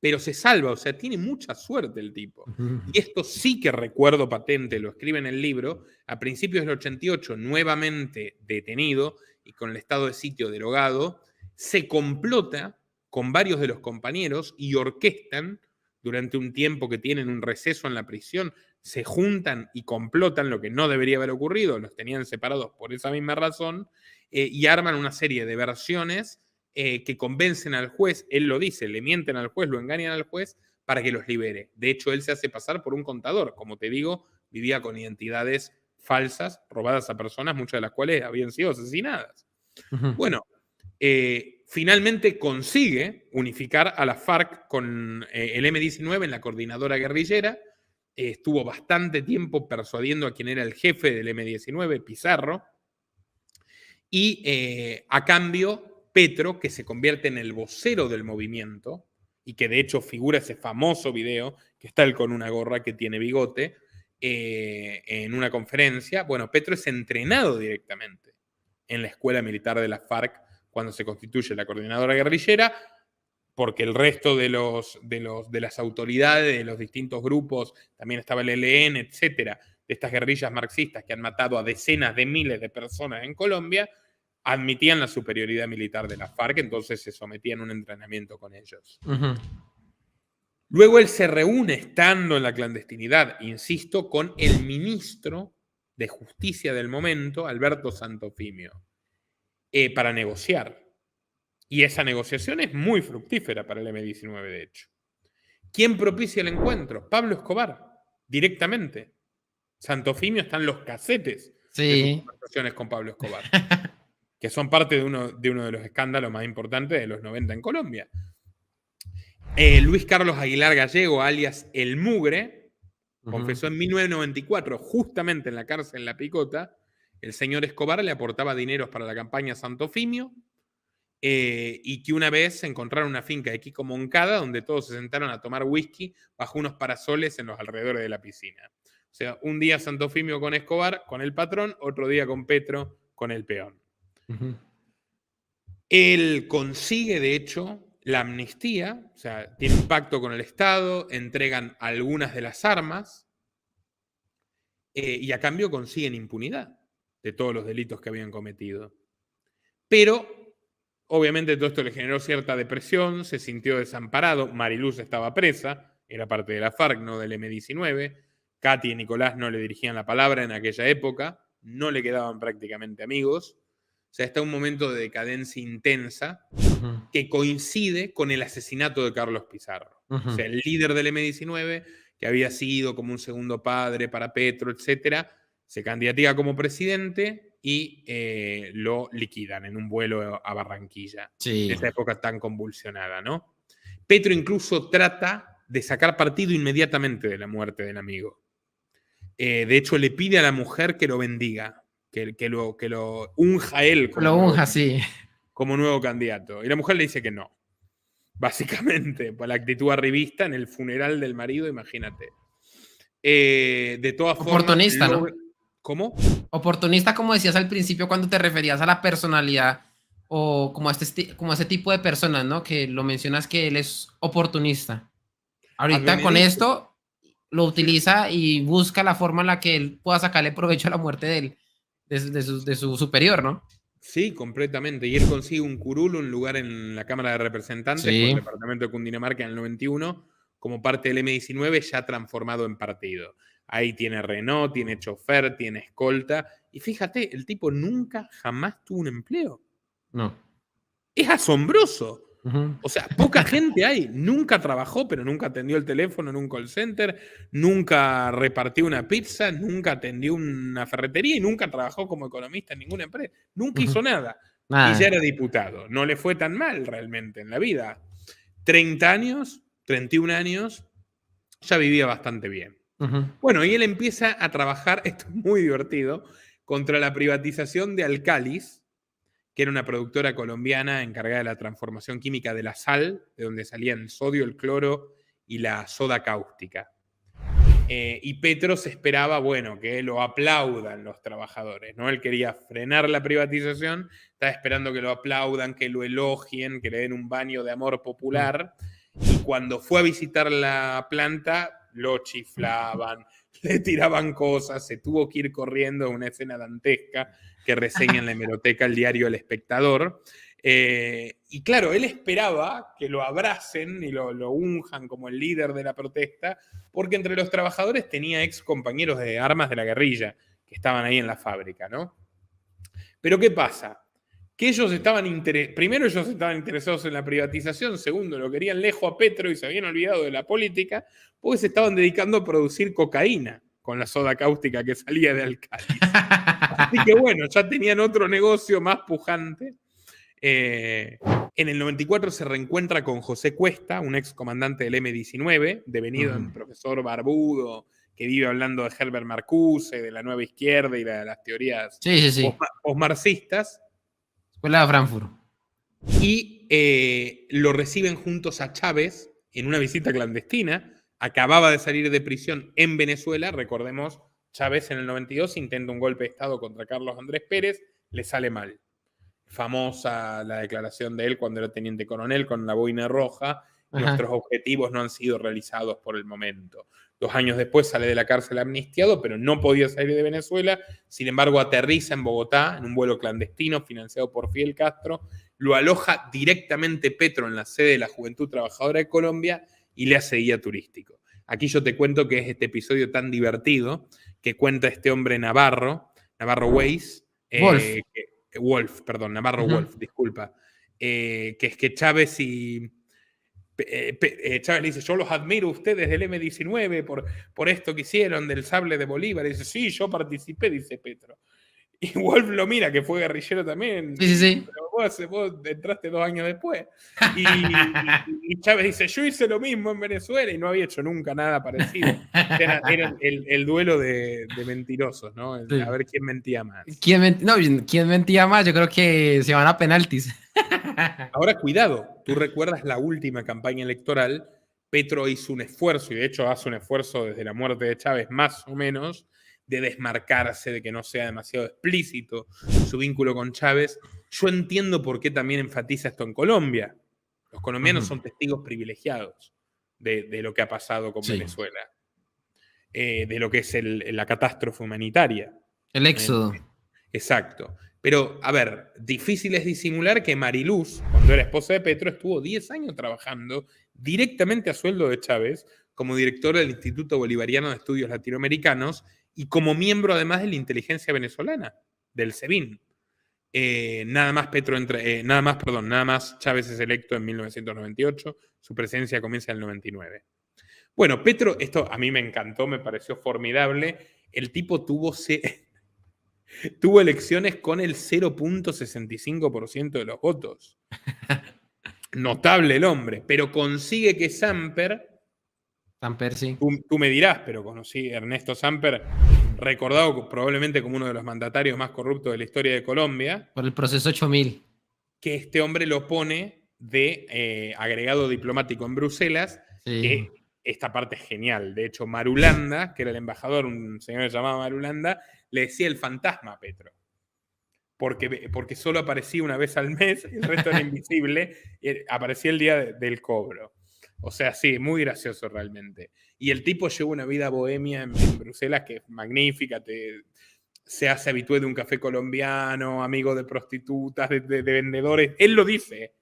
Speaker 2: Pero se salva, o sea, tiene mucha suerte el tipo.
Speaker 1: Ujú.
Speaker 2: Y esto sí que recuerdo patente, lo escribe en el libro, a principios del 88, nuevamente detenido y con el estado de sitio derogado, se complota con varios de los compañeros y orquestan durante un tiempo que tienen un receso en la prisión, se juntan y complotan lo que no debería haber ocurrido, los tenían separados por esa misma razón, y arman una serie de versiones que convencen al juez, él lo dice, le mienten al juez, lo engañan al juez para que los libere. De hecho, él se hace pasar por un contador. Como te digo, vivía con identidades falsas, robadas a personas, muchas de las cuales habían sido asesinadas.
Speaker 1: Ujú.
Speaker 2: Bueno, finalmente consigue unificar a la FARC con el M-19 en la coordinadora guerrillera. Estuvo bastante tiempo persuadiendo a quien era el jefe del M-19, Pizarro, y a cambio Petro, que se convierte en el vocero del movimiento, y que de hecho figura ese famoso video, que está él con una gorra que tiene bigote, en una conferencia. Bueno, Petro es entrenado directamente en la escuela militar de la FARC cuando se constituye la coordinadora guerrillera, porque el resto de las autoridades, de los distintos grupos, también estaba el ELN, etcétera, de estas guerrillas marxistas que han matado a decenas de miles de personas en Colombia, admitían la superioridad militar de la FARC, entonces se sometían a un entrenamiento con ellos.
Speaker 1: Ujú.
Speaker 2: Luego él se reúne, estando en la clandestinidad, insisto, con el ministro de Justicia del momento, Alberto Santofimio, para negociar. Y esa negociación es muy fructífera para el M-19, de hecho. ¿Quién propicia el encuentro? Pablo Escobar, directamente. Santofimio está en los casetes de sus
Speaker 1: Sí.
Speaker 2: conversaciones con Pablo Escobar, que son parte de uno de los escándalos más importantes de los 90 en Colombia. Luis Carlos Aguilar Gallego, alias El Mugre, Confesó en 1994, justamente en la cárcel en La Picota, el señor Escobar le aportaba dineros para la campaña Santofimio, y que una vez encontraron una finca de Quico Moncada donde todos se sentaron a tomar whisky bajo unos parasoles en los alrededores de la piscina. O sea, un día Santofimio con Escobar, con el patrón, otro día con Petro, con el peón. Él consigue, de hecho, la amnistía, o sea, tiene un pacto con el Estado, entregan algunas de las armas, y a cambio consiguen impunidad de todos los delitos que habían cometido. Pero, obviamente, todo esto le generó cierta depresión, se sintió desamparado. Mariluz estaba presa, era parte de la FARC, no del M-19. Katy y Nicolás no le dirigían la palabra en aquella época, no le quedaban prácticamente amigos. O sea, está un momento de decadencia intensa que coincide con el asesinato de Carlos Pizarro. O sea, el líder del M-19, que había sido como un segundo padre para Petro, etc., se candidatea como presidente y lo liquidan en un vuelo a Barranquilla.
Speaker 1: Sí.
Speaker 2: En esa época tan convulsionada, ¿no? Petro incluso trata de sacar partido inmediatamente de la muerte del amigo. De hecho, le pide a la mujer que lo bendiga, que lo unja a él como nuevo candidato. Y la mujer le dice que no. Básicamente, por la actitud arribista en el funeral del marido, imagínate. De todas formas...
Speaker 1: Oportunista, ¿no?
Speaker 2: ¿Cómo?
Speaker 1: Oportunista, como decías al principio, cuando te referías a la personalidad o como a ese tipo de personas, ¿no? Que lo mencionas que él es oportunista. Ahorita con esto lo utiliza y busca la forma en la que él pueda sacarle provecho a la muerte de su superior, ¿no?
Speaker 2: Sí, completamente. Y él consigue un curul, un lugar en la Cámara de Representantes, por el departamento de Cundinamarca en el 91, como parte del M-19 ya transformado en partido. Ahí tiene Renault, tiene chofer, tiene escolta. Y fíjate, el tipo nunca, jamás tuvo un empleo.
Speaker 1: No.
Speaker 2: Es asombroso. O sea, poca gente hay. Nunca trabajó, pero nunca atendió el teléfono en un call center, nunca repartió una pizza, nunca atendió una ferretería y nunca trabajó como economista en ninguna empresa. Nunca hizo nada. Y ya era diputado. No le fue tan mal realmente en la vida. 30 años, 31 años, ya vivía bastante bien. Bueno, y él empieza a trabajar, esto es muy divertido, contra la privatización de Alcalis, que era una productora colombiana encargada de la transformación química de la sal, de donde salían el sodio, el cloro y la soda cáustica. Y Petro se esperaba, bueno, que lo aplaudan los trabajadores, ¿no? Él quería frenar la privatización, estaba esperando que lo aplaudan, que lo elogien, que le den un baño de amor popular. Y cuando fue a visitar la planta, lo chiflaban, le tiraban cosas, se tuvo que ir corriendo, una escena dantesca que reseña en la hemeroteca el diario El Espectador. Y claro, él esperaba que lo abracen y lo unjan como el líder de la protesta, porque entre los trabajadores tenía ex compañeros de armas de la guerrilla que estaban ahí en la fábrica, ¿no? Pero ¿qué pasa? Que primero ellos estaban interesados en la privatización, segundo lo querían lejos a Petro y se habían olvidado de la política, porque se estaban dedicando a producir cocaína con la soda cáustica que salía de Alcalis. Así que bueno, ya tenían otro negocio más pujante. En el 94 se reencuentra con José Cuesta, un ex comandante del M-19, devenido en profesor barbudo, que vive hablando de Herbert Marcuse, de la nueva izquierda y de las teorías posmarxistas.
Speaker 1: Escuela de Frankfurt.
Speaker 2: Y lo reciben juntos a Chávez en una visita clandestina. Acababa de salir de prisión en Venezuela. Recordemos, Chávez en el 92 intenta un golpe de Estado contra Carlos Andrés Pérez, le sale mal. Famosa la declaración de él cuando era teniente coronel con la boina roja. Nuestros objetivos no han sido realizados por el momento. 2 años después sale de la cárcel amnistiado, pero no podía salir de Venezuela. Sin embargo, aterriza en Bogotá en un vuelo clandestino financiado por Fidel Castro. Lo aloja directamente Petro en la sede de la Juventud Trabajadora de Colombia y le hace guía turístico. Aquí yo te cuento que es este episodio tan divertido que cuenta este hombre Navarro Weiss. Navarro Wolf, disculpa. Que es que Chávez y... Chávez le dice, yo los admiro a ustedes del M-19 por esto que hicieron del sable de Bolívar. Y dice, sí, yo participé, dice Petro. Y Wolf lo mira, que fue guerrillero también.
Speaker 1: Sí.
Speaker 2: Pero vos entraste 2 años después. Y Chávez dice, yo hice lo mismo en Venezuela y no había hecho nunca nada parecido. Era el duelo de mentirosos, ¿no? A
Speaker 1: Sí.
Speaker 2: ver quién mentía más.
Speaker 1: No, ¿quién mentía más? Yo creo que se van a penaltis.
Speaker 2: Ahora, cuidado, tú recuerdas la última campaña electoral, Petro hizo un esfuerzo, y de hecho hace un esfuerzo desde la muerte de Chávez más o menos, de desmarcarse, de que no sea demasiado explícito su vínculo con Chávez. Yo entiendo por qué también enfatiza esto en Colombia. Los colombianos son testigos privilegiados de lo que ha pasado con
Speaker 1: Sí.
Speaker 2: Venezuela, de lo que es la catástrofe humanitaria.
Speaker 1: El éxodo.
Speaker 2: Exacto. Pero, a ver, difícil es disimular que Mariluz, cuando era esposa de Petro, estuvo 10 años trabajando directamente a sueldo de Chávez como directora del Instituto Bolivariano de Estudios Latinoamericanos y como miembro además de la inteligencia venezolana, del SEBIN. Nada más Chávez es electo en 1998, su presidencia comienza en el 99. Bueno, Petro, esto a mí me encantó, me pareció formidable. El tipo tuvo elecciones con el 0.65% de los votos. Notable el hombre, pero consigue que Samper,
Speaker 1: Sí.
Speaker 2: tú me dirás, pero conocí a Ernesto Samper, recordado probablemente como uno de los mandatarios más corruptos de la historia de Colombia,
Speaker 1: Por el proceso 8000.
Speaker 2: que este hombre lo pone de agregado diplomático en Bruselas,
Speaker 1: Sí.
Speaker 2: que esta parte es genial. De hecho, Marulanda, que era el embajador, un señor llamado Marulanda, le decía el fantasma a Petro. Porque solo aparecía una vez al mes, el resto era invisible, aparecía el día del cobro. O sea, sí, muy gracioso realmente. Y el tipo lleva una vida bohemia en Bruselas que es magnífica, se hace habitué de un café colombiano, amigo de prostitutas, de vendedores. Él lo dice.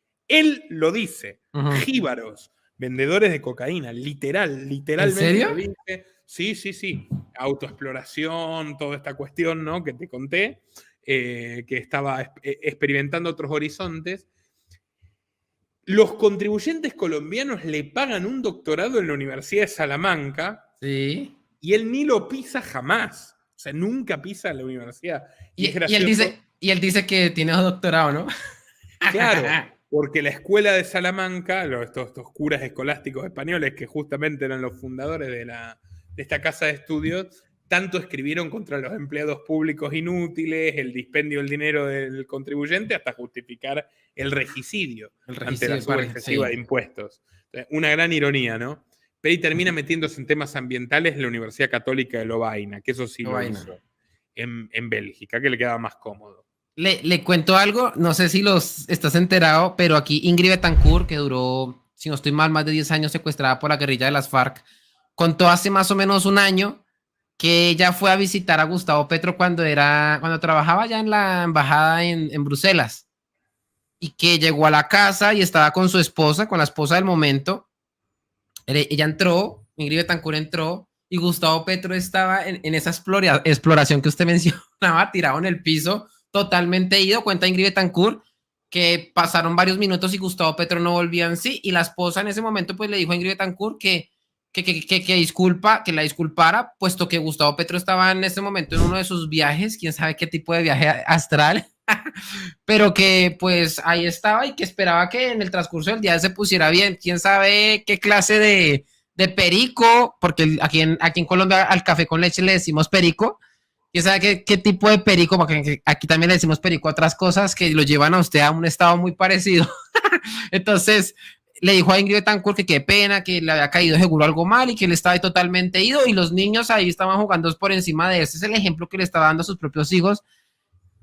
Speaker 2: Jíbaros, vendedores de cocaína, literalmente
Speaker 1: ¿En serio?
Speaker 2: lo dice. Sí. Autoexploración, toda esta cuestión, ¿no? Que te conté, que estaba experimentando otros horizontes. Los contribuyentes colombianos le pagan un doctorado en la Universidad de Salamanca.
Speaker 1: Sí.
Speaker 2: Y él ni lo pisa jamás. O sea, nunca pisa la universidad. Y es
Speaker 1: Y
Speaker 2: gracioso.
Speaker 1: él dice que tiene doctorado, ¿no?
Speaker 2: Claro, porque la escuela de Salamanca, estos curas escolásticos españoles que justamente eran los fundadores de esta casa de estudios, tanto escribieron contra los empleados públicos inútiles, el dispendio del dinero del contribuyente, hasta justificar el regicidio ante la suba excesiva de impuestos. Una gran ironía, ¿no? Pero ahí termina metiéndose en temas ambientales en la Universidad Católica de Lovaina, que eso sí lo hizo en Bélgica, que le quedaba más cómodo.
Speaker 1: Le cuento algo, no sé si estás enterado, pero aquí Ingrid Betancourt, que duró, si no estoy mal, más de 10 años secuestrada por la guerrilla de las FARC, contó hace más o menos un año que ella fue a visitar a Gustavo Petro cuando trabajaba ya en la embajada en Bruselas, y que llegó a la casa y estaba con su esposa, con la esposa del momento. Ella entró, Ingrid Betancourt entró, y Gustavo Petro estaba en esa exploración que usted mencionaba, tirado en el piso, totalmente ido. Cuenta Ingrid Betancourt que pasaron varios minutos y Gustavo Petro no volvía en sí, y la esposa en ese momento pues le dijo a Ingrid Betancourt que la disculpara, puesto que Gustavo Petro estaba en ese momento en uno de sus viajes, quién sabe qué tipo de viaje astral, pero que pues ahí estaba y que esperaba que en el transcurso del día se pusiera bien. Quién sabe qué clase de perico, porque aquí en Colombia al café con leche le decimos perico. Quién sabe qué tipo de perico, porque aquí también le decimos perico a otras cosas que lo llevan a usted a un estado muy parecido. Entonces le dijo a Ingrid Betancourt que qué pena, que le había caído seguro algo mal y que él estaba ahí totalmente ido, y los niños ahí estaban jugando por encima de él. Ese es el ejemplo que le estaba dando a sus propios hijos.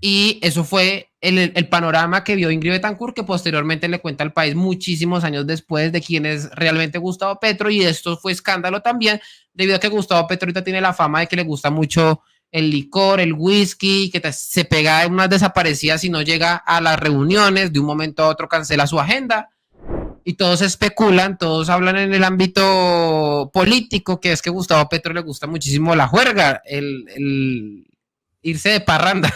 Speaker 1: Y eso fue el panorama que vio Ingrid Betancourt, que posteriormente le cuenta al país muchísimos años después de quién es realmente Gustavo Petro. Y esto fue escándalo también, debido a que Gustavo Petro ahorita tiene la fama de que le gusta mucho el licor, el whisky, que se pega en unas desaparecidas y no llega a las reuniones, de un momento a otro cancela su agenda. Y todos especulan, todos hablan en el ámbito político, que es que Gustavo Petro le gusta muchísimo la juerga, el irse de parranda.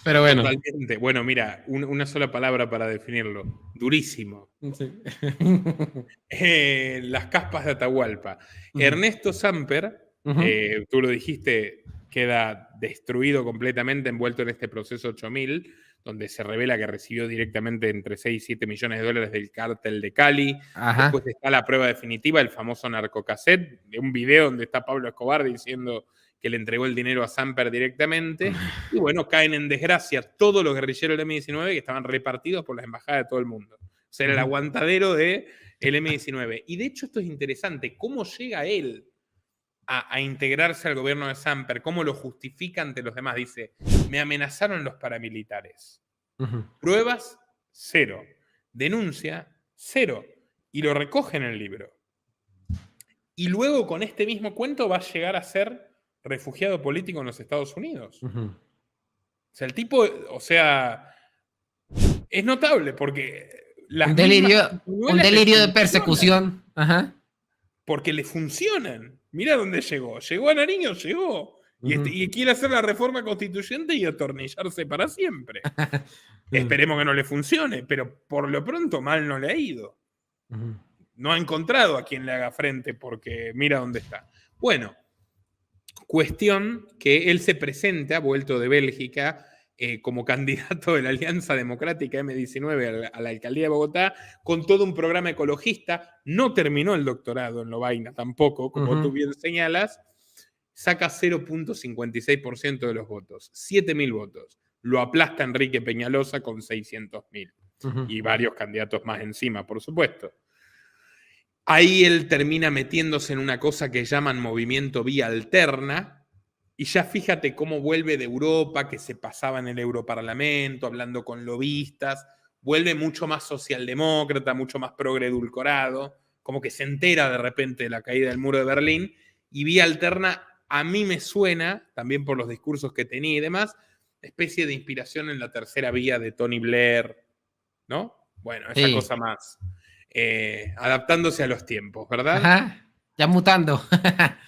Speaker 1: Pero bueno.
Speaker 2: Totalmente. Bueno, mira, una sola palabra para definirlo. Durísimo.
Speaker 1: Sí.
Speaker 2: Las caspas de Atahualpa. Ernesto Samper Tú lo dijiste, queda destruido completamente, envuelto en este proceso 8000, donde se revela que recibió directamente entre 6 y 7 millones de dólares del cártel de Cali.
Speaker 1: Ajá.
Speaker 2: Después está la prueba definitiva, el famoso narcocassette, de un video donde está Pablo Escobar diciendo que le entregó el dinero a Samper directamente. Y bueno, caen en desgracia todos los guerrilleros del M-19 que estaban repartidos por las embajadas de todo el mundo. O sea, era el aguantadero del M-19. Y de hecho esto es interesante, cómo llega él a integrarse al gobierno de Samper, cómo lo justifica ante los demás. Dice, me amenazaron los paramilitares. Pruebas, cero. Denuncia, cero. Y lo recoge en el libro. Y luego con este mismo cuento va a llegar a ser refugiado político en los Estados Unidos. O sea, el tipo, o sea, es notable porque las
Speaker 1: un delirio de persecución.
Speaker 2: Ajá. Porque le funcionan. Mira dónde llegó. Llegó a Nariño, llegó. Y quiere hacer la reforma constituyente y atornillarse para siempre. Esperemos que no le funcione, pero por lo pronto mal no le ha ido. No ha encontrado a quien le haga frente porque mira dónde está. Bueno, cuestión que él se presenta, vuelto de Bélgica, como candidato de la Alianza Democrática M19 a la alcaldía de Bogotá, con todo un programa ecologista. No terminó el doctorado en Lovaina tampoco, como tú bien señalas. Saca 0.56% de los votos, 7.000 votos. Lo aplasta Enrique Peñalosa con 600.000. Y varios candidatos más encima, por supuesto. Ahí él termina metiéndose en una cosa que llaman movimiento vía alterna. Y ya fíjate cómo vuelve de Europa, que se pasaba en el Europarlamento, hablando con lobistas. Vuelve mucho más socialdemócrata, mucho más progre-edulcorado. Como que se entera de repente de la caída del muro de Berlín. Y vía alterna, a mí me suena, también por los discursos que tenía y demás, especie de inspiración en la tercera vía de Tony Blair, ¿no? Bueno, esa cosa más. Adaptándose a los tiempos, ¿verdad?
Speaker 1: Ajá, ya mutando.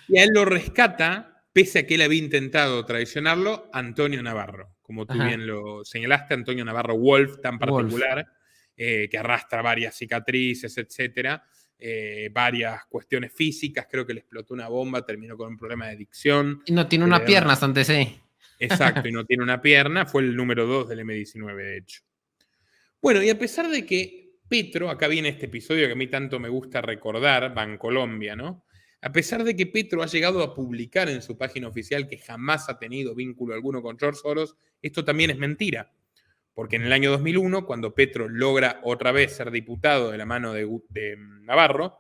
Speaker 2: Y a él lo rescata, pese a que él había intentado traicionarlo, Antonio Navarro. Como tú bien lo señalaste, Antonio Navarro Wolf, tan particular, que arrastra varias cicatrices, etcétera. Varias cuestiones físicas, creo que le explotó una bomba, terminó con un problema de adicción.
Speaker 1: Y no tiene una pierna, hasta donde sé.
Speaker 2: Exacto, y no tiene una pierna, fue el número 2 del M19, de hecho. Bueno, y a pesar de que Petro, acá viene este episodio que a mí tanto me gusta recordar, Bancolombia, ¿no? A pesar de que Petro ha llegado a publicar en su página oficial que jamás ha tenido vínculo alguno con George Soros, esto también es mentira. Porque en el año 2001, cuando Petro logra otra vez ser diputado de la mano de Navarro,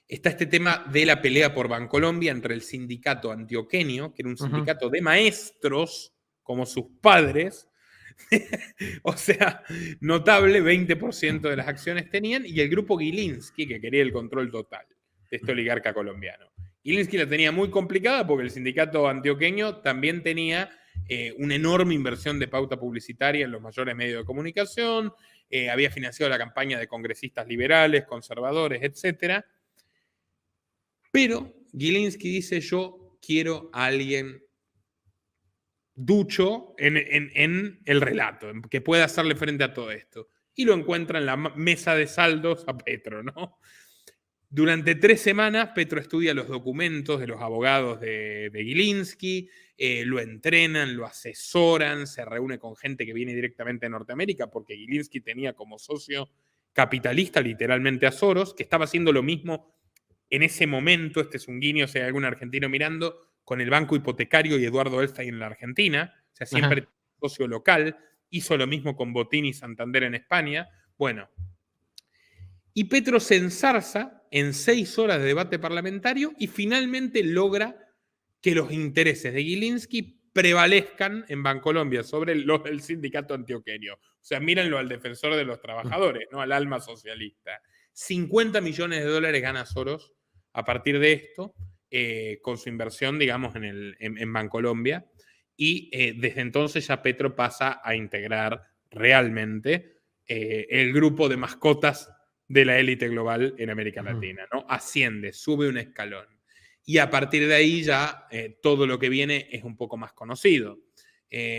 Speaker 2: está este tema de la pelea por Bancolombia entre el sindicato antioqueño, que era un sindicato de maestros, como sus padres, o sea, notable, 20% de las acciones tenían, y el grupo Gilinski, que quería el control total de este oligarca colombiano. Gilinski la tenía muy complicada porque el sindicato antioqueño también tenía una enorme inversión de pauta publicitaria en los mayores medios de comunicación, había financiado la campaña de congresistas liberales, conservadores, etc. Pero Gilinski dice, yo quiero a alguien ducho en el relato, que pueda hacerle frente a todo esto. Y lo encuentra en la mesa de saldos a Petro, ¿no? Durante 3 semanas, Petro estudia los documentos de los abogados de Gilinski, lo entrenan, lo asesoran, se reúne con gente que viene directamente de Norteamérica, porque Gilinski tenía como socio capitalista literalmente a Soros, que estaba haciendo lo mismo en ese momento. Este es un guiño, si hay algún argentino mirando, con el Banco Hipotecario y Eduardo Elstein en la Argentina, o sea, siempre socio local, hizo lo mismo con Botín y Santander en España. Bueno, y Petro se enzarza en 6 horas de debate parlamentario y finalmente logra que los intereses de Gilinski prevalezcan en Bancolombia sobre los del sindicato antioqueño. O sea, mírenlo al defensor de los trabajadores, ¿no? Al alma socialista. 50 millones de dólares gana Soros a partir de esto, con su inversión, digamos, en Bancolombia. Y desde entonces ya Petro pasa a integrar realmente el grupo de mascotas de la élite global en América Latina, ¿no? Asciende, sube un escalón. Y a partir de ahí ya todo lo que viene es un poco más conocido.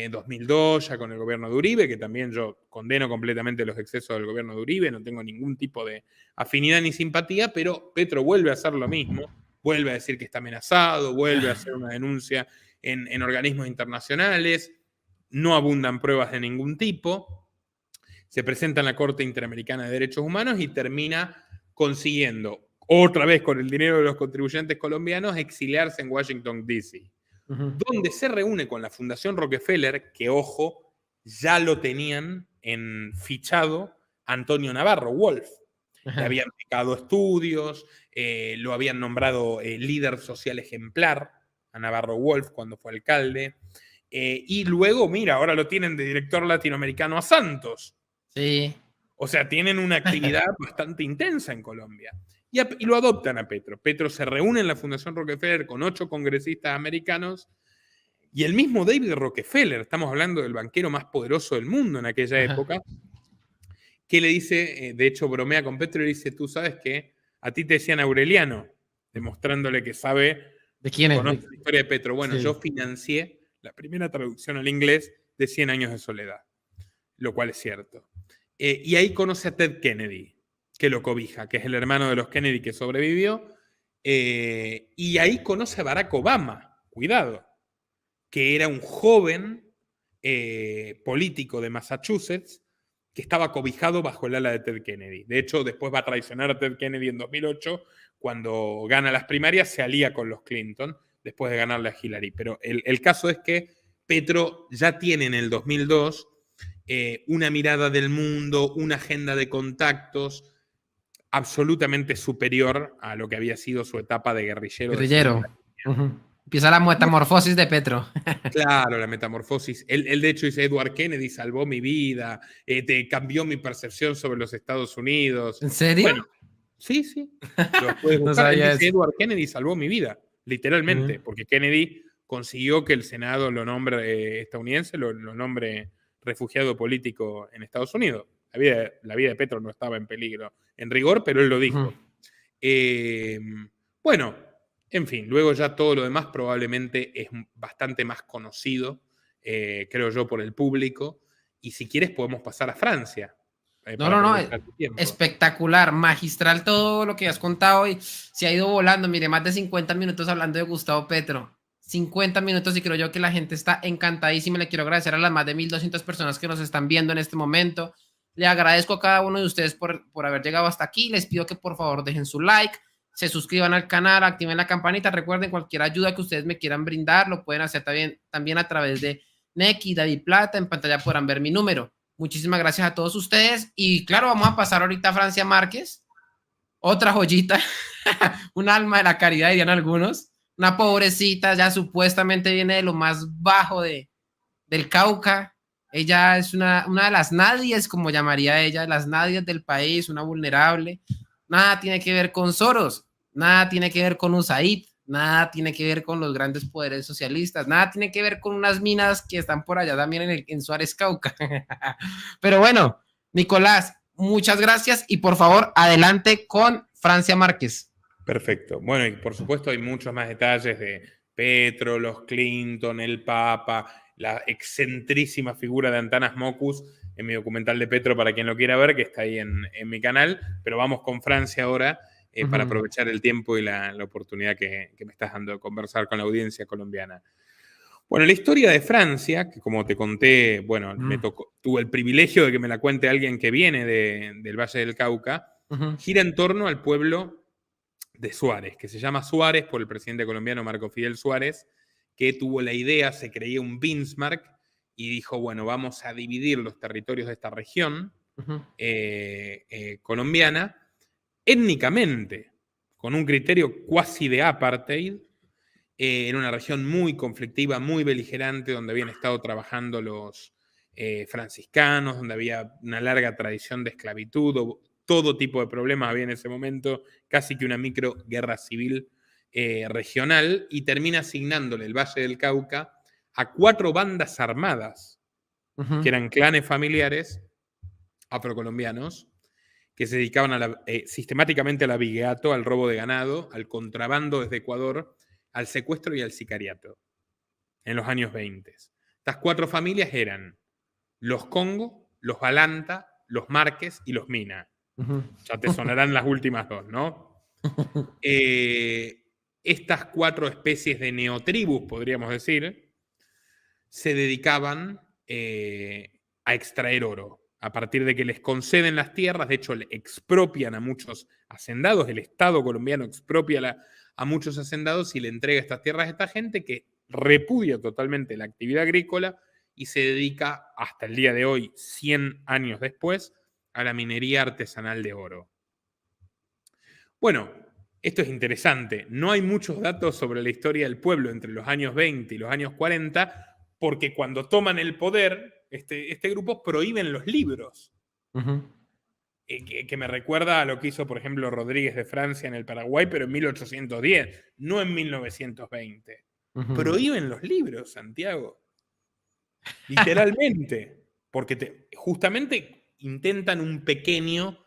Speaker 2: 2002, ya con el gobierno de Uribe, que también yo condeno completamente los excesos del gobierno de Uribe, no tengo ningún tipo de afinidad ni simpatía, pero Petro vuelve a hacer lo mismo, vuelve a decir que está amenazado, vuelve a hacer una denuncia en organismos internacionales, no abundan pruebas de ningún tipo, se presenta en la Corte Interamericana de Derechos Humanos y termina consiguiendo, otra vez con el dinero de los contribuyentes colombianos, exiliarse en Washington, D.C., donde se reúne con la Fundación Rockefeller, que, ojo, ya lo tenían fichado Antonio Navarro Wolf. Le habían picado estudios, lo habían nombrado líder social ejemplar a Navarro Wolf cuando fue alcalde. Y luego, mira, ahora lo tienen de director latinoamericano a Santos.
Speaker 1: Sí.
Speaker 2: O sea, tienen una actividad bastante intensa en Colombia. Y lo adoptan a Petro. Petro se reúne en la Fundación Rockefeller con 8 congresistas americanos y el mismo David Rockefeller, estamos hablando del banquero más poderoso del mundo en aquella época, que le dice, de hecho bromea con Petro y le dice, tú sabes que a ti te decían Aureliano, demostrándole que sabe,
Speaker 1: ¿De quién es?
Speaker 2: conoce la historia de Petro. Bueno,
Speaker 1: Sí.
Speaker 2: yo financié la primera traducción al inglés de 100 años de soledad, lo cual es cierto. Y ahí conoce a Ted Kennedy, que lo cobija, que es el hermano de los Kennedy que sobrevivió. Y ahí conoce a Barack Obama, cuidado, que era un joven político de Massachusetts que estaba cobijado bajo el ala de Ted Kennedy. De hecho, después va a traicionar a Ted Kennedy en 2008, cuando gana las primarias, se alía con los Clinton, después de ganarle a Hillary. Pero el caso es que Petro ya tiene en el 2002 una mirada del mundo, una agenda de contactos absolutamente superior a lo que había sido su etapa de guerrillero.
Speaker 1: Guerrillero. Empieza la metamorfosis de Petro.
Speaker 2: Claro, la metamorfosis. Él de hecho dice, Edward Kennedy salvó mi vida, te cambió mi percepción sobre los Estados Unidos.
Speaker 1: ¿En serio?
Speaker 2: Bueno, sí. Lo puedes
Speaker 1: No
Speaker 2: buscar. Él
Speaker 1: sabía
Speaker 2: dice,
Speaker 1: eso.
Speaker 2: Edward Kennedy salvó mi vida, literalmente, porque Kennedy consiguió que el Senado lo nombre estadounidense, lo nombre refugiado político en Estados Unidos. La vida de Petro no estaba en peligro en rigor, pero él lo dijo. Bueno, en fin, luego ya todo lo demás probablemente es bastante más conocido, creo yo, por el público. Y si quieres podemos pasar a Francia.
Speaker 1: No. Espectacular, magistral todo lo que has contado y se ha ido volando. Mire, más de 50 minutos hablando de Gustavo Petro. 50 minutos y creo yo que la gente está encantadísima. Le quiero agradecer a las más de 1.200 personas que nos están viendo en este momento. Le agradezco a cada uno de ustedes por haber llegado hasta aquí. Les pido que por favor dejen su like, se suscriban al canal, activen la campanita. Recuerden, cualquier ayuda que ustedes me quieran brindar, lo pueden hacer también a través de Neki, David Plata. En pantalla podrán ver mi número. Muchísimas gracias a todos ustedes. Y claro, vamos a pasar ahorita a Francia Márquez. Otra joyita, un alma de la caridad, dirían algunos. Una pobrecita, ya supuestamente viene de lo más bajo del Cauca. Ella es una de las nadies, como llamaría ella, las nadies del país, una vulnerable. Nada tiene que ver con Soros, nada tiene que ver con USAID, nada tiene que ver con los grandes poderes socialistas, nada tiene que ver con unas minas que están por allá también en Suárez Cauca. Pero bueno, Nicolás, muchas gracias y por favor, adelante con Francia Márquez.
Speaker 2: Perfecto. Bueno, y por supuesto hay muchos más detalles de Petro, los Clinton, el Papa, la excentrísima figura de Antanas Mockus en mi documental de Petro para quien lo quiera ver, que está ahí en mi canal. Pero vamos con Francia ahora para aprovechar el tiempo y la oportunidad que me estás dando de conversar con la audiencia colombiana. Bueno, la historia de Francia, que como te conté, bueno, tuve el privilegio de que me la cuente alguien que viene del Valle del Cauca, gira en torno al pueblo de Suárez, que se llama Suárez por el presidente colombiano Marco Fidel Suárez, que tuvo la idea, se creía un Bismarck, y dijo, bueno, vamos a dividir los territorios de esta región colombiana étnicamente, con un criterio cuasi de apartheid, en una región muy conflictiva, muy beligerante, donde habían estado trabajando los franciscanos, donde había una larga tradición de esclavitud, todo tipo de problemas había en ese momento, casi que una micro guerra civil regional, y termina asignándole el Valle del Cauca a 4 bandas armadas, que eran clanes familiares afrocolombianos, que se dedicaban sistemáticamente al abigeato, al robo de ganado, al contrabando desde Ecuador, al secuestro y al sicariato, en los años 20. Estas 4 familias eran los Congo, los Balanta, los Márquez y los Mina. Ya te sonarán las últimas 2, ¿no? estas 4 especies de neotribus, podríamos decir, se dedicaban a extraer oro. A partir de que les conceden las tierras, de hecho le expropian a muchos hacendados, el Estado colombiano expropia a muchos hacendados y le entrega estas tierras a esta gente que repudia totalmente la actividad agrícola y se dedica hasta el día de hoy, 100 años después, a la minería artesanal de oro. Bueno, esto es interesante. No hay muchos datos sobre la historia del pueblo entre los años 20 y los años 40, porque cuando toman el poder, este grupo prohíben los libros. Que me recuerda a lo que hizo, por ejemplo, Rodríguez de Francia en el Paraguay, pero en 1810, no en 1920. Prohíben los libros, Santiago. Literalmente. Porque justamente intentan un pequeño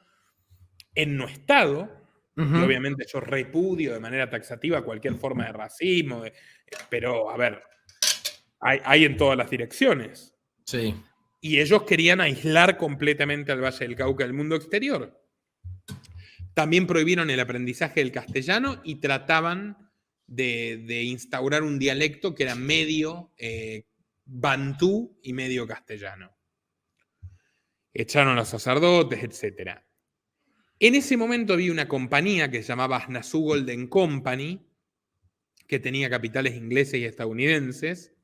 Speaker 2: ennoestado. Y obviamente yo repudio de manera taxativa cualquier forma de racismo, pero a ver, hay en todas las direcciones.
Speaker 1: Sí.
Speaker 2: Y ellos querían aislar completamente al Valle del Cauca del mundo exterior. También prohibieron el aprendizaje del castellano y trataban de instaurar un dialecto que era medio bantú y medio castellano. Echaron a los sacerdotes, etc. En ese momento había una compañía que se llamaba Asnazú Golden Company, que tenía capitales ingleses y estadounidenses,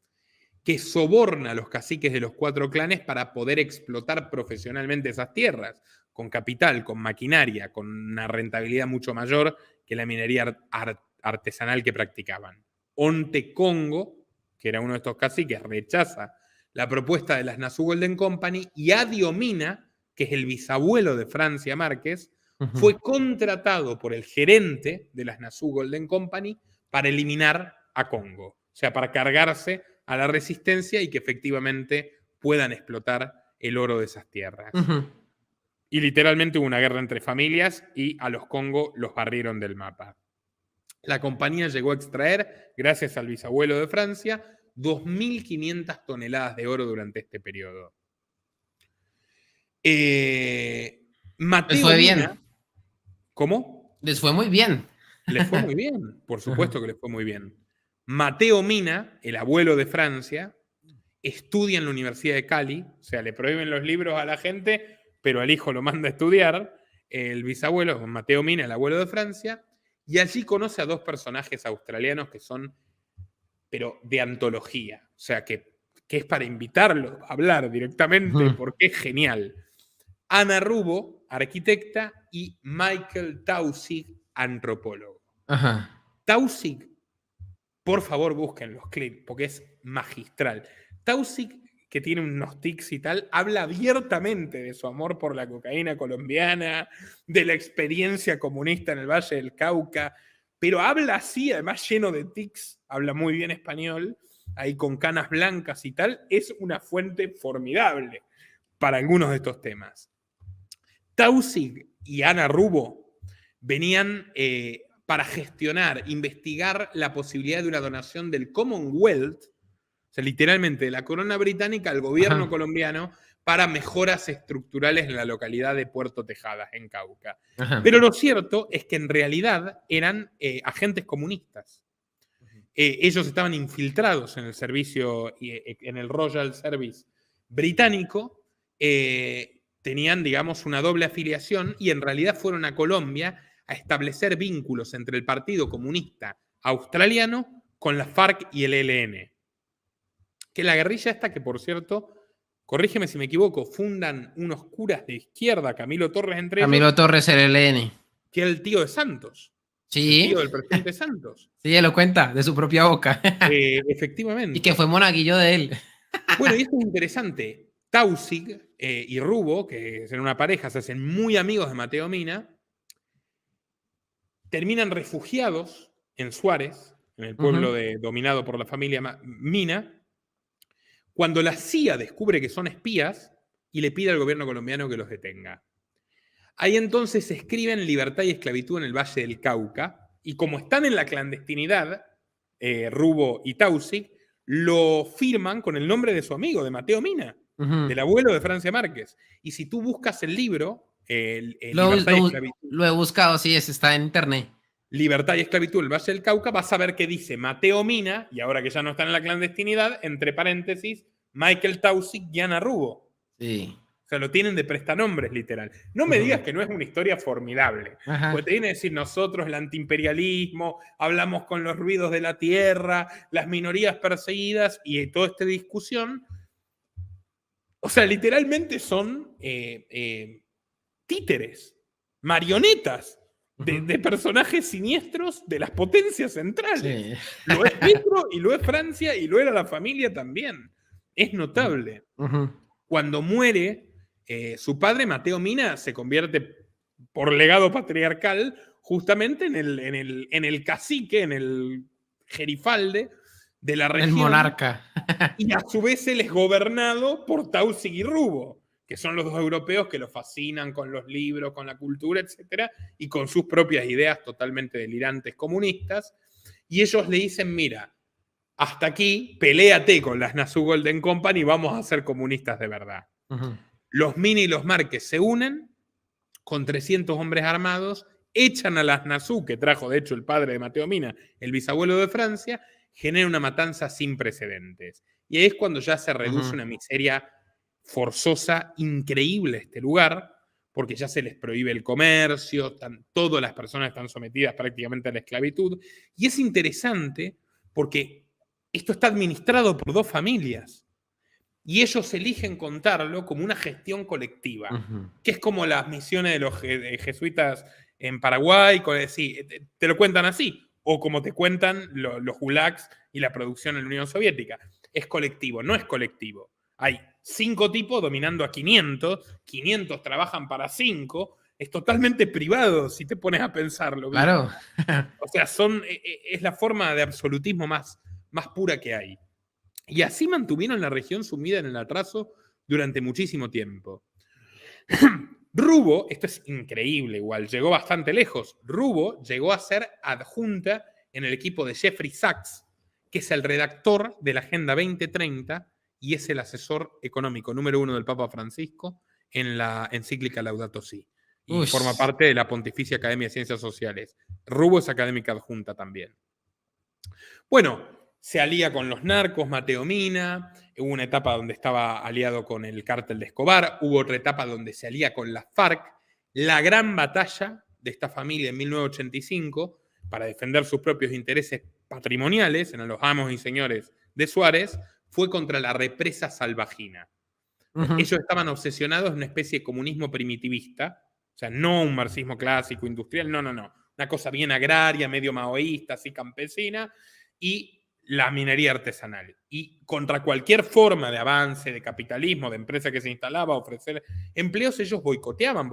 Speaker 2: que soborna a los caciques de los 4 clanes para poder explotar profesionalmente esas tierras, con capital, con maquinaria, con una rentabilidad mucho mayor que la minería artesanal que practicaban. Onte Congo, que era uno de estos caciques, rechaza la propuesta de las Asnazú Golden Company y Adio Mina, que es el bisabuelo de Francia Márquez, fue contratado por el gerente de las Asnazú Golden Company para eliminar a Congo, o sea, para cargarse a la resistencia y que efectivamente puedan explotar el oro de esas tierras. Y literalmente hubo una guerra entre familias y a los Congo los barrieron del mapa. La compañía llegó a extraer, gracias al bisabuelo de Francia, 2.500 toneladas de oro durante este periodo. Mateo
Speaker 1: Les fue bien.
Speaker 2: Mina, ¿cómo?
Speaker 1: Les fue muy bien.
Speaker 2: Les fue muy bien, por supuesto que les fue muy bien. Mateo Mina, el abuelo de Francia, estudia en la Universidad de Cali, o sea, le prohíben los libros a la gente, pero al hijo lo manda a estudiar, el bisabuelo, Mateo Mina, el abuelo de Francia, y allí conoce a 2 personajes australianos que son, pero de antología, o sea, que es para invitarlos a hablar directamente, porque es genial. Ana Rubo, arquitecta, y Michael Taussig, antropólogo. Taussig, por favor, busquen los clips, porque es magistral. Taussig, que tiene unos tics y tal, habla abiertamente de su amor por la cocaína colombiana, de la experiencia comunista en el Valle del Cauca, pero habla así, además lleno de tics, habla muy bien español, ahí con canas blancas y tal, es una fuente formidable para algunos de estos temas. Taussig y Ana Rubo venían para gestionar, investigar la posibilidad de una donación del Commonwealth, o sea, literalmente de la corona británica al gobierno colombiano, para mejoras estructurales en la localidad de Puerto Tejadas, en Cauca. Pero lo cierto es que en realidad eran agentes comunistas. Ellos estaban infiltrados en el servicio, en el Royal Service británico, tenían, digamos, una doble afiliación y en realidad fueron a Colombia a establecer vínculos entre el Partido Comunista Australiano con la FARC y el ELN. Que la guerrilla esta, que por cierto, corrígeme si me equivoco, fundan unos curas de izquierda, Camilo Torres entre ellos.
Speaker 1: Camilo Torres, el ELN.
Speaker 2: Que era el tío de Santos.
Speaker 1: Sí.
Speaker 2: El tío del presidente Santos.
Speaker 1: Sí, él lo cuenta de su propia boca.
Speaker 2: Efectivamente.
Speaker 1: Y que fue monaguillo de él.
Speaker 2: Bueno, y esto es interesante. Taussig y Rubo, que eran una pareja, se hacen muy amigos de Mateo Mina, terminan refugiados en Suárez, en el pueblo dominado por la familia Mina, cuando la CIA descubre que son espías y le pide al gobierno colombiano que los detenga. Ahí entonces escriben Libertad y Esclavitud en el Valle del Cauca, y como están en la clandestinidad, Rubo y Taussig, lo firman con el nombre de su amigo, de Mateo Mina, del abuelo de Francia Márquez. Y si tú buscas el libro, Libertad y Esclavitud...
Speaker 1: Lo he buscado, sí, está en internet.
Speaker 2: Libertad y esclavitud en el Valle del Cauca, vas a ver qué dice Mateo Mina, y ahora que ya no están en la clandestinidad, entre paréntesis, Michael Taussig y Ana Rubo.
Speaker 1: Sí.
Speaker 2: O sea, lo tienen de prestanombres, literal. No me digas que no es una historia formidable.
Speaker 1: Ajá.
Speaker 2: Porque te viene a decir nosotros, el antiimperialismo, hablamos con los ruidos de la tierra, las minorías perseguidas y toda esta discusión. O sea, literalmente son títeres, marionetas de personajes siniestros de las potencias centrales.
Speaker 1: Sí.
Speaker 2: Lo es Petro y lo es Francia y lo era la familia también. Es notable. Cuando muere su padre, Mateo Mina, se convierte por legado patriarcal justamente en el cacique, en el gerifalde de la región.
Speaker 1: El monarca.
Speaker 2: Y a su vez él es gobernado por Taussig y Rubo, que son los dos europeos que lo fascinan con los libros, con la cultura, etc. Y con sus propias ideas totalmente delirantes comunistas. Y ellos le dicen, mira, hasta aquí, peléate con las Nassau Golden Company, vamos a ser comunistas de verdad. Los Mina y los Márquez se unen con 300 hombres armados, echan a las Nassau, que trajo de hecho el padre de Mateo Mina, el bisabuelo de Francia, genera una matanza sin precedentes. Y ahí es cuando ya se reduce una miseria forzosa increíble este lugar, porque ya se les prohíbe el comercio, todas las personas están sometidas prácticamente a la esclavitud. Y es interesante porque esto está administrado por dos familias. Y ellos eligen contarlo como una gestión colectiva, que es como las misiones de los jesuitas en Paraguay, sí, te lo cuentan así, o como te cuentan los gulags y la producción en la Unión Soviética. Es colectivo, no es colectivo. Hay 5 tipos dominando a 500, 500 trabajan para 5, es totalmente privado si te pones a pensarlo.
Speaker 1: Claro.
Speaker 2: O sea, es la forma de absolutismo más pura que hay. Y así mantuvieron la región sumida en el atraso durante muchísimo tiempo. Rubo, esto es increíble igual, llegó bastante lejos. Rubo llegó a ser adjunta en el equipo de Jeffrey Sachs, que es el redactor de la Agenda 2030 y es el asesor económico número 1 del Papa Francisco en la encíclica Laudato Si. Y forma parte de la Pontificia Academia de Ciencias Sociales. Rubo es académica adjunta también. Bueno, se alía con los narcos, Mateo Mina, hubo una etapa donde estaba aliado con el cártel de Escobar, hubo otra etapa donde se alía con las FARC. La gran batalla de esta familia en 1985, para defender sus propios intereses patrimoniales, en los amos y señores de Suárez, fue contra la represa salvajina. Ellos estaban obsesionados en una especie de comunismo primitivista, o sea, no un marxismo clásico, industrial, no. Una cosa bien agraria, medio maoísta, así campesina, y la minería artesanal. Y contra cualquier forma de avance, de capitalismo, de empresa que se instalaba a ofrecer empleos, ellos boicoteaban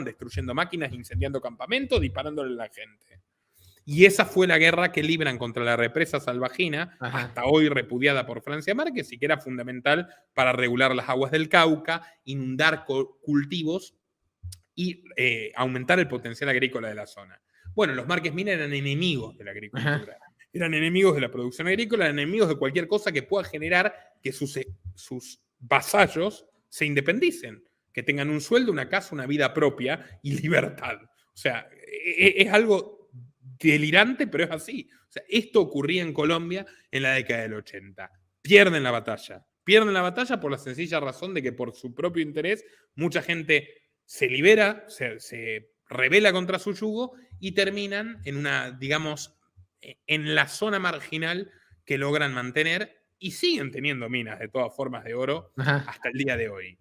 Speaker 2: destruyendo máquinas, incendiando campamentos, disparándole a la gente. Y esa fue la guerra que libran contra la represa salvajina, hasta hoy repudiada por Francia Márquez, y que era fundamental para regular las aguas del Cauca, inundar cultivos y aumentar el potencial agrícola de la zona. Bueno, los Márquez Mina eran enemigos de la agricultura. Eran enemigos de la producción agrícola, eran enemigos de cualquier cosa que pueda generar que sus vasallos se independicen, que tengan un sueldo, una casa, una vida propia y libertad. O sea, es algo delirante, pero es así. O sea, esto ocurría en Colombia en la década del 80. Pierden la batalla. Pierden la batalla por la sencilla razón de que por su propio interés mucha gente se libera, se rebela contra su yugo y terminan en una, digamos, en la zona marginal que logran mantener y siguen teniendo minas de todas formas de oro hasta el día de hoy.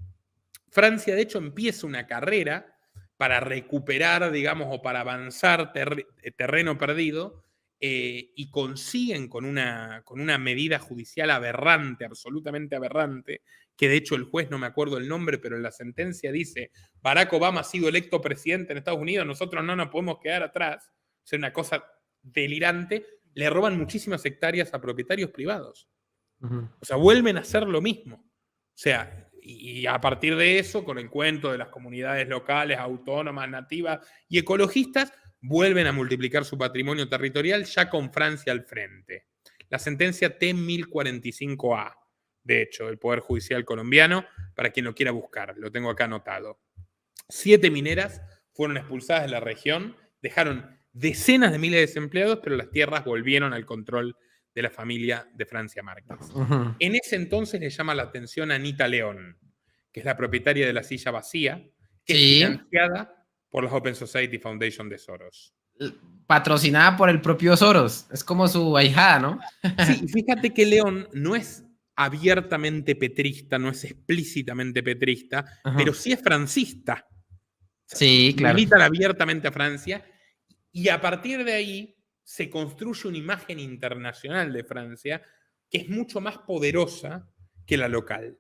Speaker 2: Francia, de hecho, empieza una carrera para recuperar, digamos, o para avanzar terreno perdido y consiguen con una medida judicial aberrante, absolutamente aberrante, que de hecho el juez, no me acuerdo el nombre, pero en la sentencia dice, Barack Obama ha sido electo presidente en Estados Unidos, nosotros no nos podemos quedar atrás. O sea, una cosa delirante, le roban muchísimas hectáreas a propietarios privados. O sea, vuelven a hacer lo mismo. O sea, y a partir de eso, con el cuento de las comunidades locales, autónomas, nativas y ecologistas, vuelven a multiplicar su patrimonio territorial ya con Francia al frente. La sentencia T1045A, de hecho, del Poder Judicial colombiano, para quien lo quiera buscar, lo tengo acá anotado. 7 mineras fueron expulsadas de la región, dejaron decenas de miles de desempleados, pero las tierras volvieron al control de la familia de Francia Márquez. En ese entonces le llama la atención a Anita León, que es la propietaria de la silla vacía, que es financiada por la Open Society Foundation de Soros.
Speaker 1: Patrocinada por el propio Soros. Es como su ahijada, ¿no?
Speaker 2: Sí, y fíjate que León no es abiertamente petrista, no es explícitamente petrista, pero sí es francista.
Speaker 1: Sí, claro.
Speaker 2: Milita abiertamente a Francia y a partir de ahí se construye una imagen internacional de Francia que es mucho más poderosa que la local.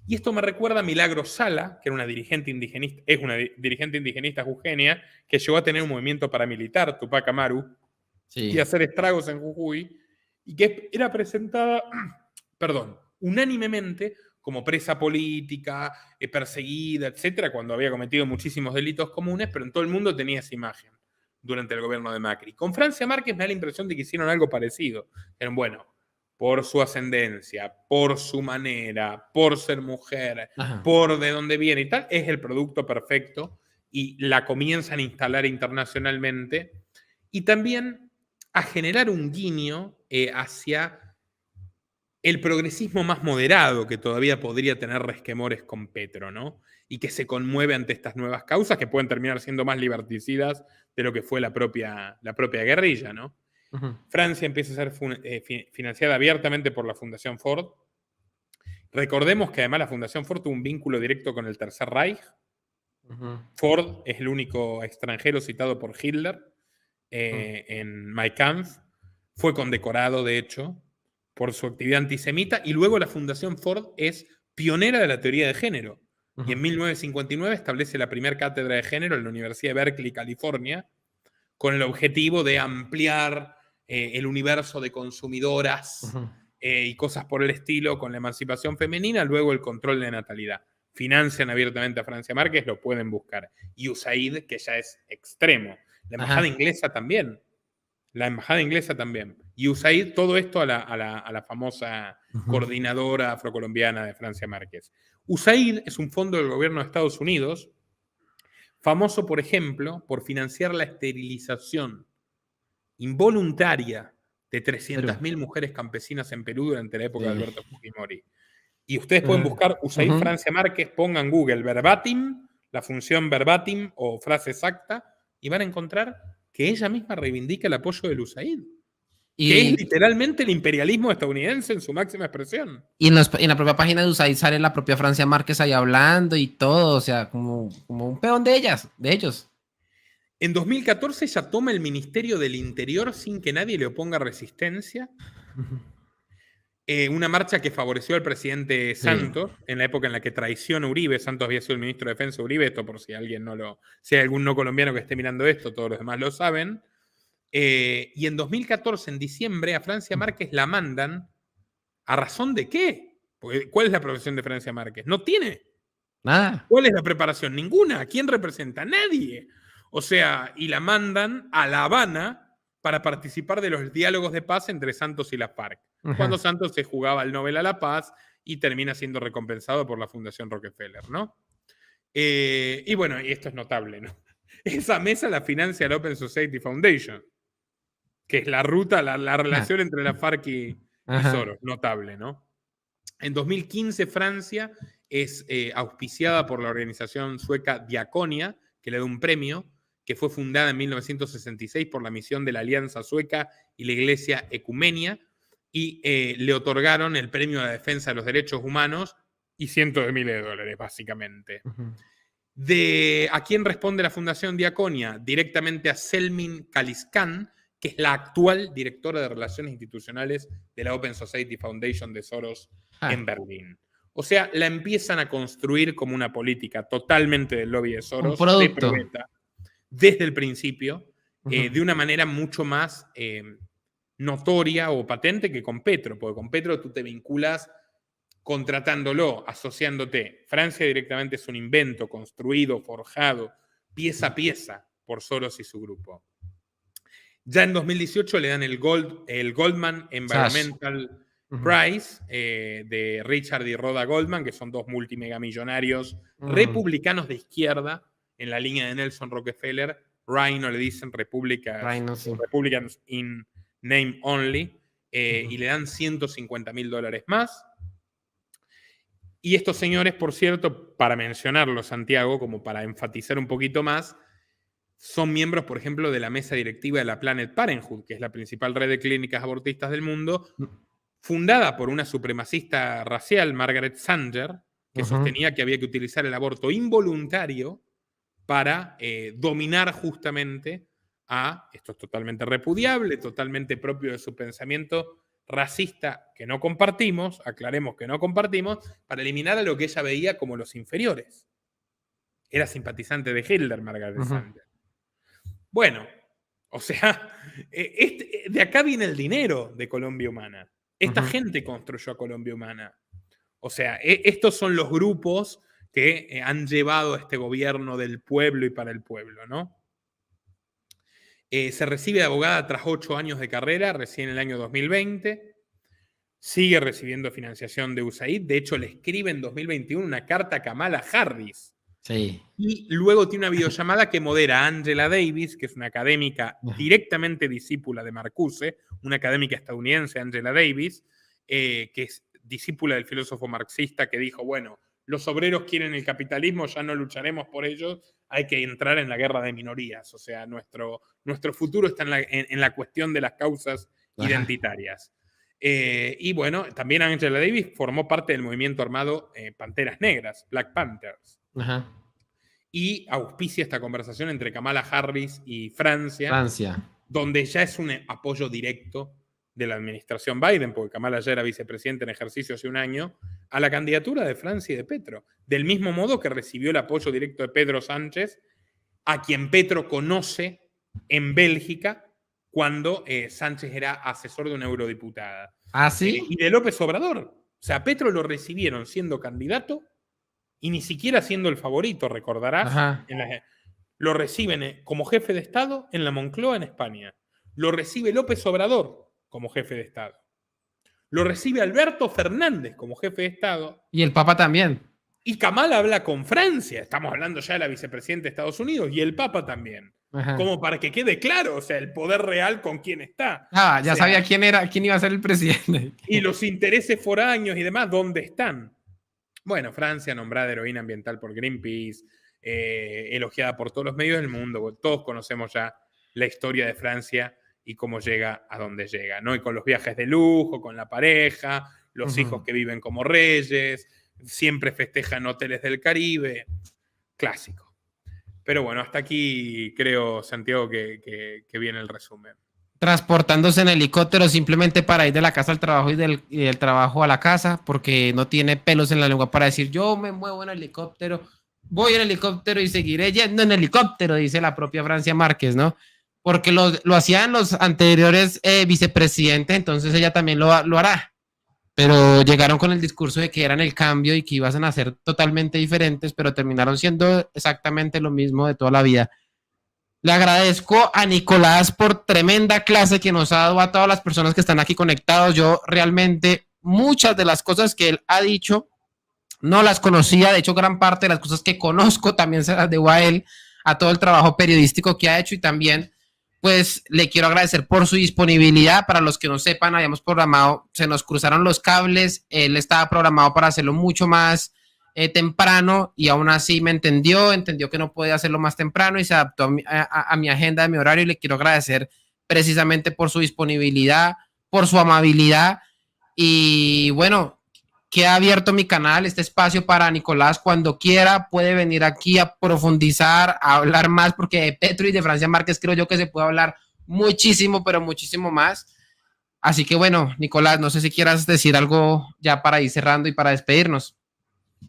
Speaker 2: Y esto me recuerda a Milagros Sala, que era una dirigente indigenista, es una dirigente indigenista jujeña, que llegó a tener un movimiento paramilitar, Tupac Amaru, y a hacer estragos en Jujuy, y que era presentada, unánimemente como presa política, perseguida, etcétera, cuando había cometido muchísimos delitos comunes, pero en todo el mundo tenía esa imagen durante el gobierno de Macri. Con Francia Márquez me da la impresión de que hicieron algo parecido. Dijeron, bueno, por su ascendencia, por su manera, por ser mujer, por de dónde viene y tal, es el producto perfecto y la comienzan a instalar internacionalmente y también a generar un guiño hacia el progresismo más moderado que todavía podría tener resquemores con Petro, ¿no? Y que se conmueve ante estas nuevas causas que pueden terminar siendo más liberticidas de lo que fue la propia guerrilla, ¿no? Francia empieza a ser financiada abiertamente por la Fundación Ford. Recordemos que además la Fundación Ford tuvo un vínculo directo con el Tercer Reich. Ford es el único extranjero citado por Hitler en Mein Kampf. Fue condecorado, de hecho, por su actividad antisemita, y luego la Fundación Ford es pionera de la teoría de género. Y en 1959 establece la primera cátedra de género en la Universidad de Berkeley, California, con el objetivo de ampliar el universo de consumidoras y cosas por el estilo con la emancipación femenina, luego el control de natalidad. Financian abiertamente a Francia Márquez, lo pueden buscar. Y USAID, que ya es extremo. La embajada inglesa también. La embajada inglesa también. Y USAID, todo esto a la famosa coordinadora afrocolombiana de Francia Márquez. USAID es un fondo del gobierno de Estados Unidos, famoso, por ejemplo, por financiar la esterilización involuntaria de 300.000 mujeres campesinas en Perú durante la época de Alberto Fujimori. Y ustedes pueden buscar USAID Francia Márquez, pongan Google verbatim, la función verbatim o frase exacta, y van a encontrar que ella misma reivindica el apoyo del USAID. Que es literalmente el imperialismo estadounidense en su máxima expresión.
Speaker 1: Y en la propia página de USAID sale la propia Francia Márquez ahí hablando y todo, o sea, como un peón de ellos.
Speaker 2: En 2014 ella toma el Ministerio del Interior sin que nadie le oponga resistencia. Una marcha que favoreció al presidente Santos en la época en la que traiciona Uribe. Santos había sido el ministro de Defensa de Uribe, esto por si alguien si hay algún no colombiano que esté mirando esto, todos los demás lo saben. Y en 2014, en diciembre, a Francia Márquez la mandan. ¿A razón de qué? Porque, ¿cuál es la profesión de Francia Márquez? No tiene.
Speaker 1: Nada.
Speaker 2: ¿Cuál es la preparación? Ninguna. ¿Quién representa? Nadie. O sea, y la mandan a La Habana para participar de los diálogos de paz entre Santos y la FARC. Cuando Santos se jugaba el Nobel a la Paz y termina siendo recompensado por la Fundación Rockefeller, ¿no? Y bueno, y esto es notable, ¿no? Esa mesa la financia la Open Society Foundation, que es la ruta, la relación entre la FARC y Soros. Notable, ¿no? En 2015 Francia es auspiciada por la organización sueca Diaconia, que le da un premio, que fue fundada en 1966 por la misión de la Alianza Sueca y la Iglesia Ecumenia, y le otorgaron el premio a la defensa de los derechos humanos y cientos de miles de dólares, básicamente. ¿A quién responde la Fundación Diaconia? Directamente a Selmin Kaliskan, que es la actual directora de Relaciones Institucionales de la Open Society Foundation de Soros en Berlín. O sea, la empiezan a construir como una política totalmente del lobby de Soros, de probeta, desde el principio, de una manera mucho más notoria o patente que con Petro, porque con Petro tú te vinculas contratándolo, asociándote. Francia directamente es un invento construido, forjado, pieza a pieza por Soros y su grupo. Ya en 2018 le dan el Goldman Environmental Prize de Richard y Rhoda Goldman, que son dos multimegamillonarios republicanos de izquierda en la línea de Nelson Rockefeller, Rhino le dicen,
Speaker 1: Rhino, sí.
Speaker 2: Republicans in name only, y le dan $150.000 más. Y estos señores, por cierto, para mencionarlo, Santiago, como para enfatizar un poquito más, son miembros, por ejemplo, de la mesa directiva de la Planned Parenthood, que es la principal red de clínicas abortistas del mundo, fundada por una supremacista racial, Margaret Sanger, que sostenía que había que utilizar el aborto involuntario para dominar justamente esto es totalmente repudiable, totalmente propio de su pensamiento racista que no compartimos, aclaremos que no compartimos, para eliminar a lo que ella veía como los inferiores. Era simpatizante de Hitler, Margaret Sanger. Bueno, o sea, de acá viene el dinero de Colombia Humana. Esta gente construyó a Colombia Humana. O sea, estos son los grupos que han llevado a este gobierno del pueblo y para el pueblo, ¿no? Se recibe de abogada tras 8 años de carrera, recién en el año 2020. Sigue recibiendo financiación de USAID. De hecho, le escribe en 2021 una carta a Kamala Harris.
Speaker 1: Sí.
Speaker 2: Y luego tiene una videollamada que modera Angela Davis, que es una académica directamente discípula de Marcuse, una académica estadounidense, Angela Davis, que es discípula del filósofo marxista que dijo, bueno, los obreros quieren el capitalismo, ya no lucharemos por ellos, hay que entrar en la guerra de minorías. O sea, nuestro futuro está en la cuestión de las causas identitarias. Y bueno, también Angela Davis formó parte del movimiento armado Panteras Negras, Black Panthers. Y auspicia esta conversación entre Kamala Harris y Francia, donde ya es un apoyo directo de la administración Biden, porque Kamala ya era vicepresidente en ejercicio hace un año, a la candidatura de Francia y de Petro. Del mismo modo que recibió el apoyo directo de Pedro Sánchez, a quien Petro conoce en Bélgica cuando Sánchez era asesor de una eurodiputada.
Speaker 1: ¿Ah, sí?
Speaker 2: Y de López Obrador. O sea, a Petro lo recibieron siendo candidato y ni siquiera siendo el favorito, recordarás. Lo reciben como jefe de Estado en la Moncloa, en España. Lo recibe López Obrador como jefe de Estado. Lo recibe Alberto Fernández como jefe de Estado.
Speaker 1: Y el Papa también.
Speaker 2: Y Kamala habla con Francia. Estamos hablando ya de la vicepresidenta de Estados Unidos. Y el Papa también. Como para que quede claro, o sea, el poder real con quién está.
Speaker 1: Ya sabía quién iba a ser el presidente.
Speaker 2: Y los intereses foráneos y demás, ¿dónde están? Bueno, Francia nombrada heroína ambiental por Greenpeace, elogiada por todos los medios del mundo. Todos conocemos ya la historia de Francia y cómo llega a donde llega, ¿no? Y con los viajes de lujo, con la pareja, los hijos que viven como reyes, siempre festejan hoteles del Caribe. Clásico. Pero bueno, hasta aquí creo, Santiago, que viene el resumen.
Speaker 1: Transportándose en helicóptero simplemente para ir de la casa al trabajo y del trabajo a la casa, porque no tiene pelos en la lengua para decir yo me muevo en helicóptero, voy en helicóptero y seguiré yendo en helicóptero, dice la propia Francia Márquez, ¿no? Porque lo hacían los anteriores vicepresidentes, entonces ella también lo hará. Pero llegaron con el discurso de que eran el cambio y que iban a ser totalmente diferentes, pero terminaron siendo exactamente lo mismo de toda la vida. Le agradezco a Nicolás por tremenda clase que nos ha dado a todas las personas que están aquí conectados. Yo realmente muchas de las cosas que él ha dicho no las conocía. De hecho, gran parte de las cosas que conozco también se las debo a él, a todo el trabajo periodístico que ha hecho, y también pues le quiero agradecer por su disponibilidad. Para los que no sepan, habíamos programado, se nos cruzaron los cables, él estaba programado para hacerlo mucho más temprano y aún así me entendió que no podía hacerlo más temprano y se adaptó a mi agenda, a mi horario, y le quiero agradecer precisamente por su disponibilidad, por su amabilidad. Y bueno, queda abierto mi canal, este espacio para Nicolás, cuando quiera puede venir aquí a profundizar, a hablar más, porque de Petro y de Francia Márquez creo yo que se puede hablar muchísimo, pero muchísimo más. Así que bueno, Nicolás, no sé si quieras decir algo ya para ir cerrando y para despedirnos.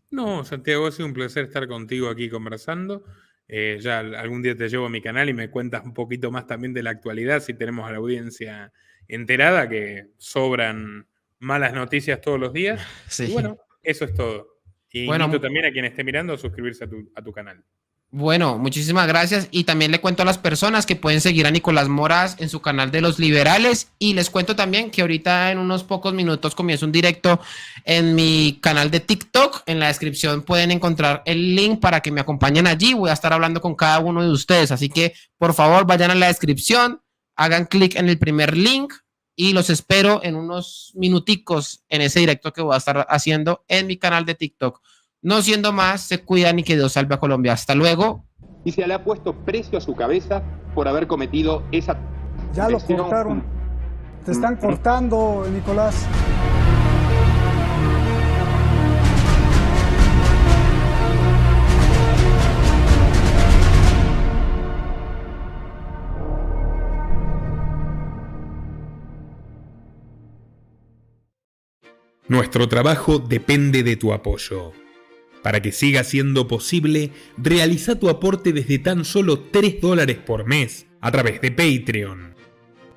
Speaker 2: No, Santiago, ha sido un placer estar contigo aquí conversando. Ya algún día te llevo a mi canal y me cuentas un poquito más también de la actualidad, si tenemos a la audiencia enterada, que sobran malas noticias todos los días. Sí. Y bueno, eso es todo. Y bueno, invito también a quien esté mirando a suscribirse a tu canal.
Speaker 1: Bueno, muchísimas gracias. Y también le cuento a las personas que pueden seguir a Nicolás Moraz en su canal de Los Liberales. Y les cuento también que ahorita en unos pocos minutos comienza un directo en mi canal de TikTok. En la descripción pueden encontrar el link para que me acompañen allí. Voy a estar hablando con cada uno de ustedes. Así que por favor vayan a la descripción, hagan clic en el primer link y los espero en unos minuticos en ese directo que voy a estar haciendo en mi canal de TikTok. No siendo más, se cuidan y que Dios salve a Colombia. Hasta luego.
Speaker 3: Y se le ha puesto precio a su cabeza por haber cometido esa...
Speaker 4: Ya lo cortaron. Te están cortando, Nicolás.
Speaker 2: Nuestro trabajo depende de tu apoyo. Para que siga siendo posible, realiza tu aporte desde tan solo $3 por mes a través de Patreon,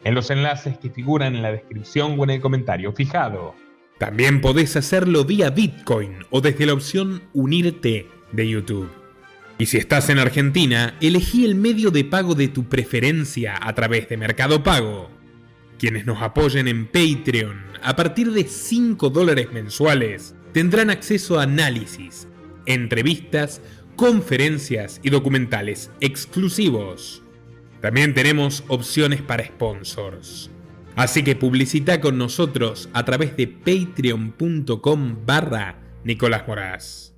Speaker 2: en los enlaces que figuran en la descripción o en el comentario fijado. También podés hacerlo vía Bitcoin o desde la opción Unirte de YouTube. Y si estás en Argentina, elegí el medio de pago de tu preferencia a través de Mercado Pago. Quienes nos apoyen en Patreon a partir de $5 mensuales tendrán acceso a análisis, entrevistas, conferencias y documentales exclusivos. También tenemos opciones para sponsors. Así que publicita con nosotros a través de patreon.com/Nicolás Moraz.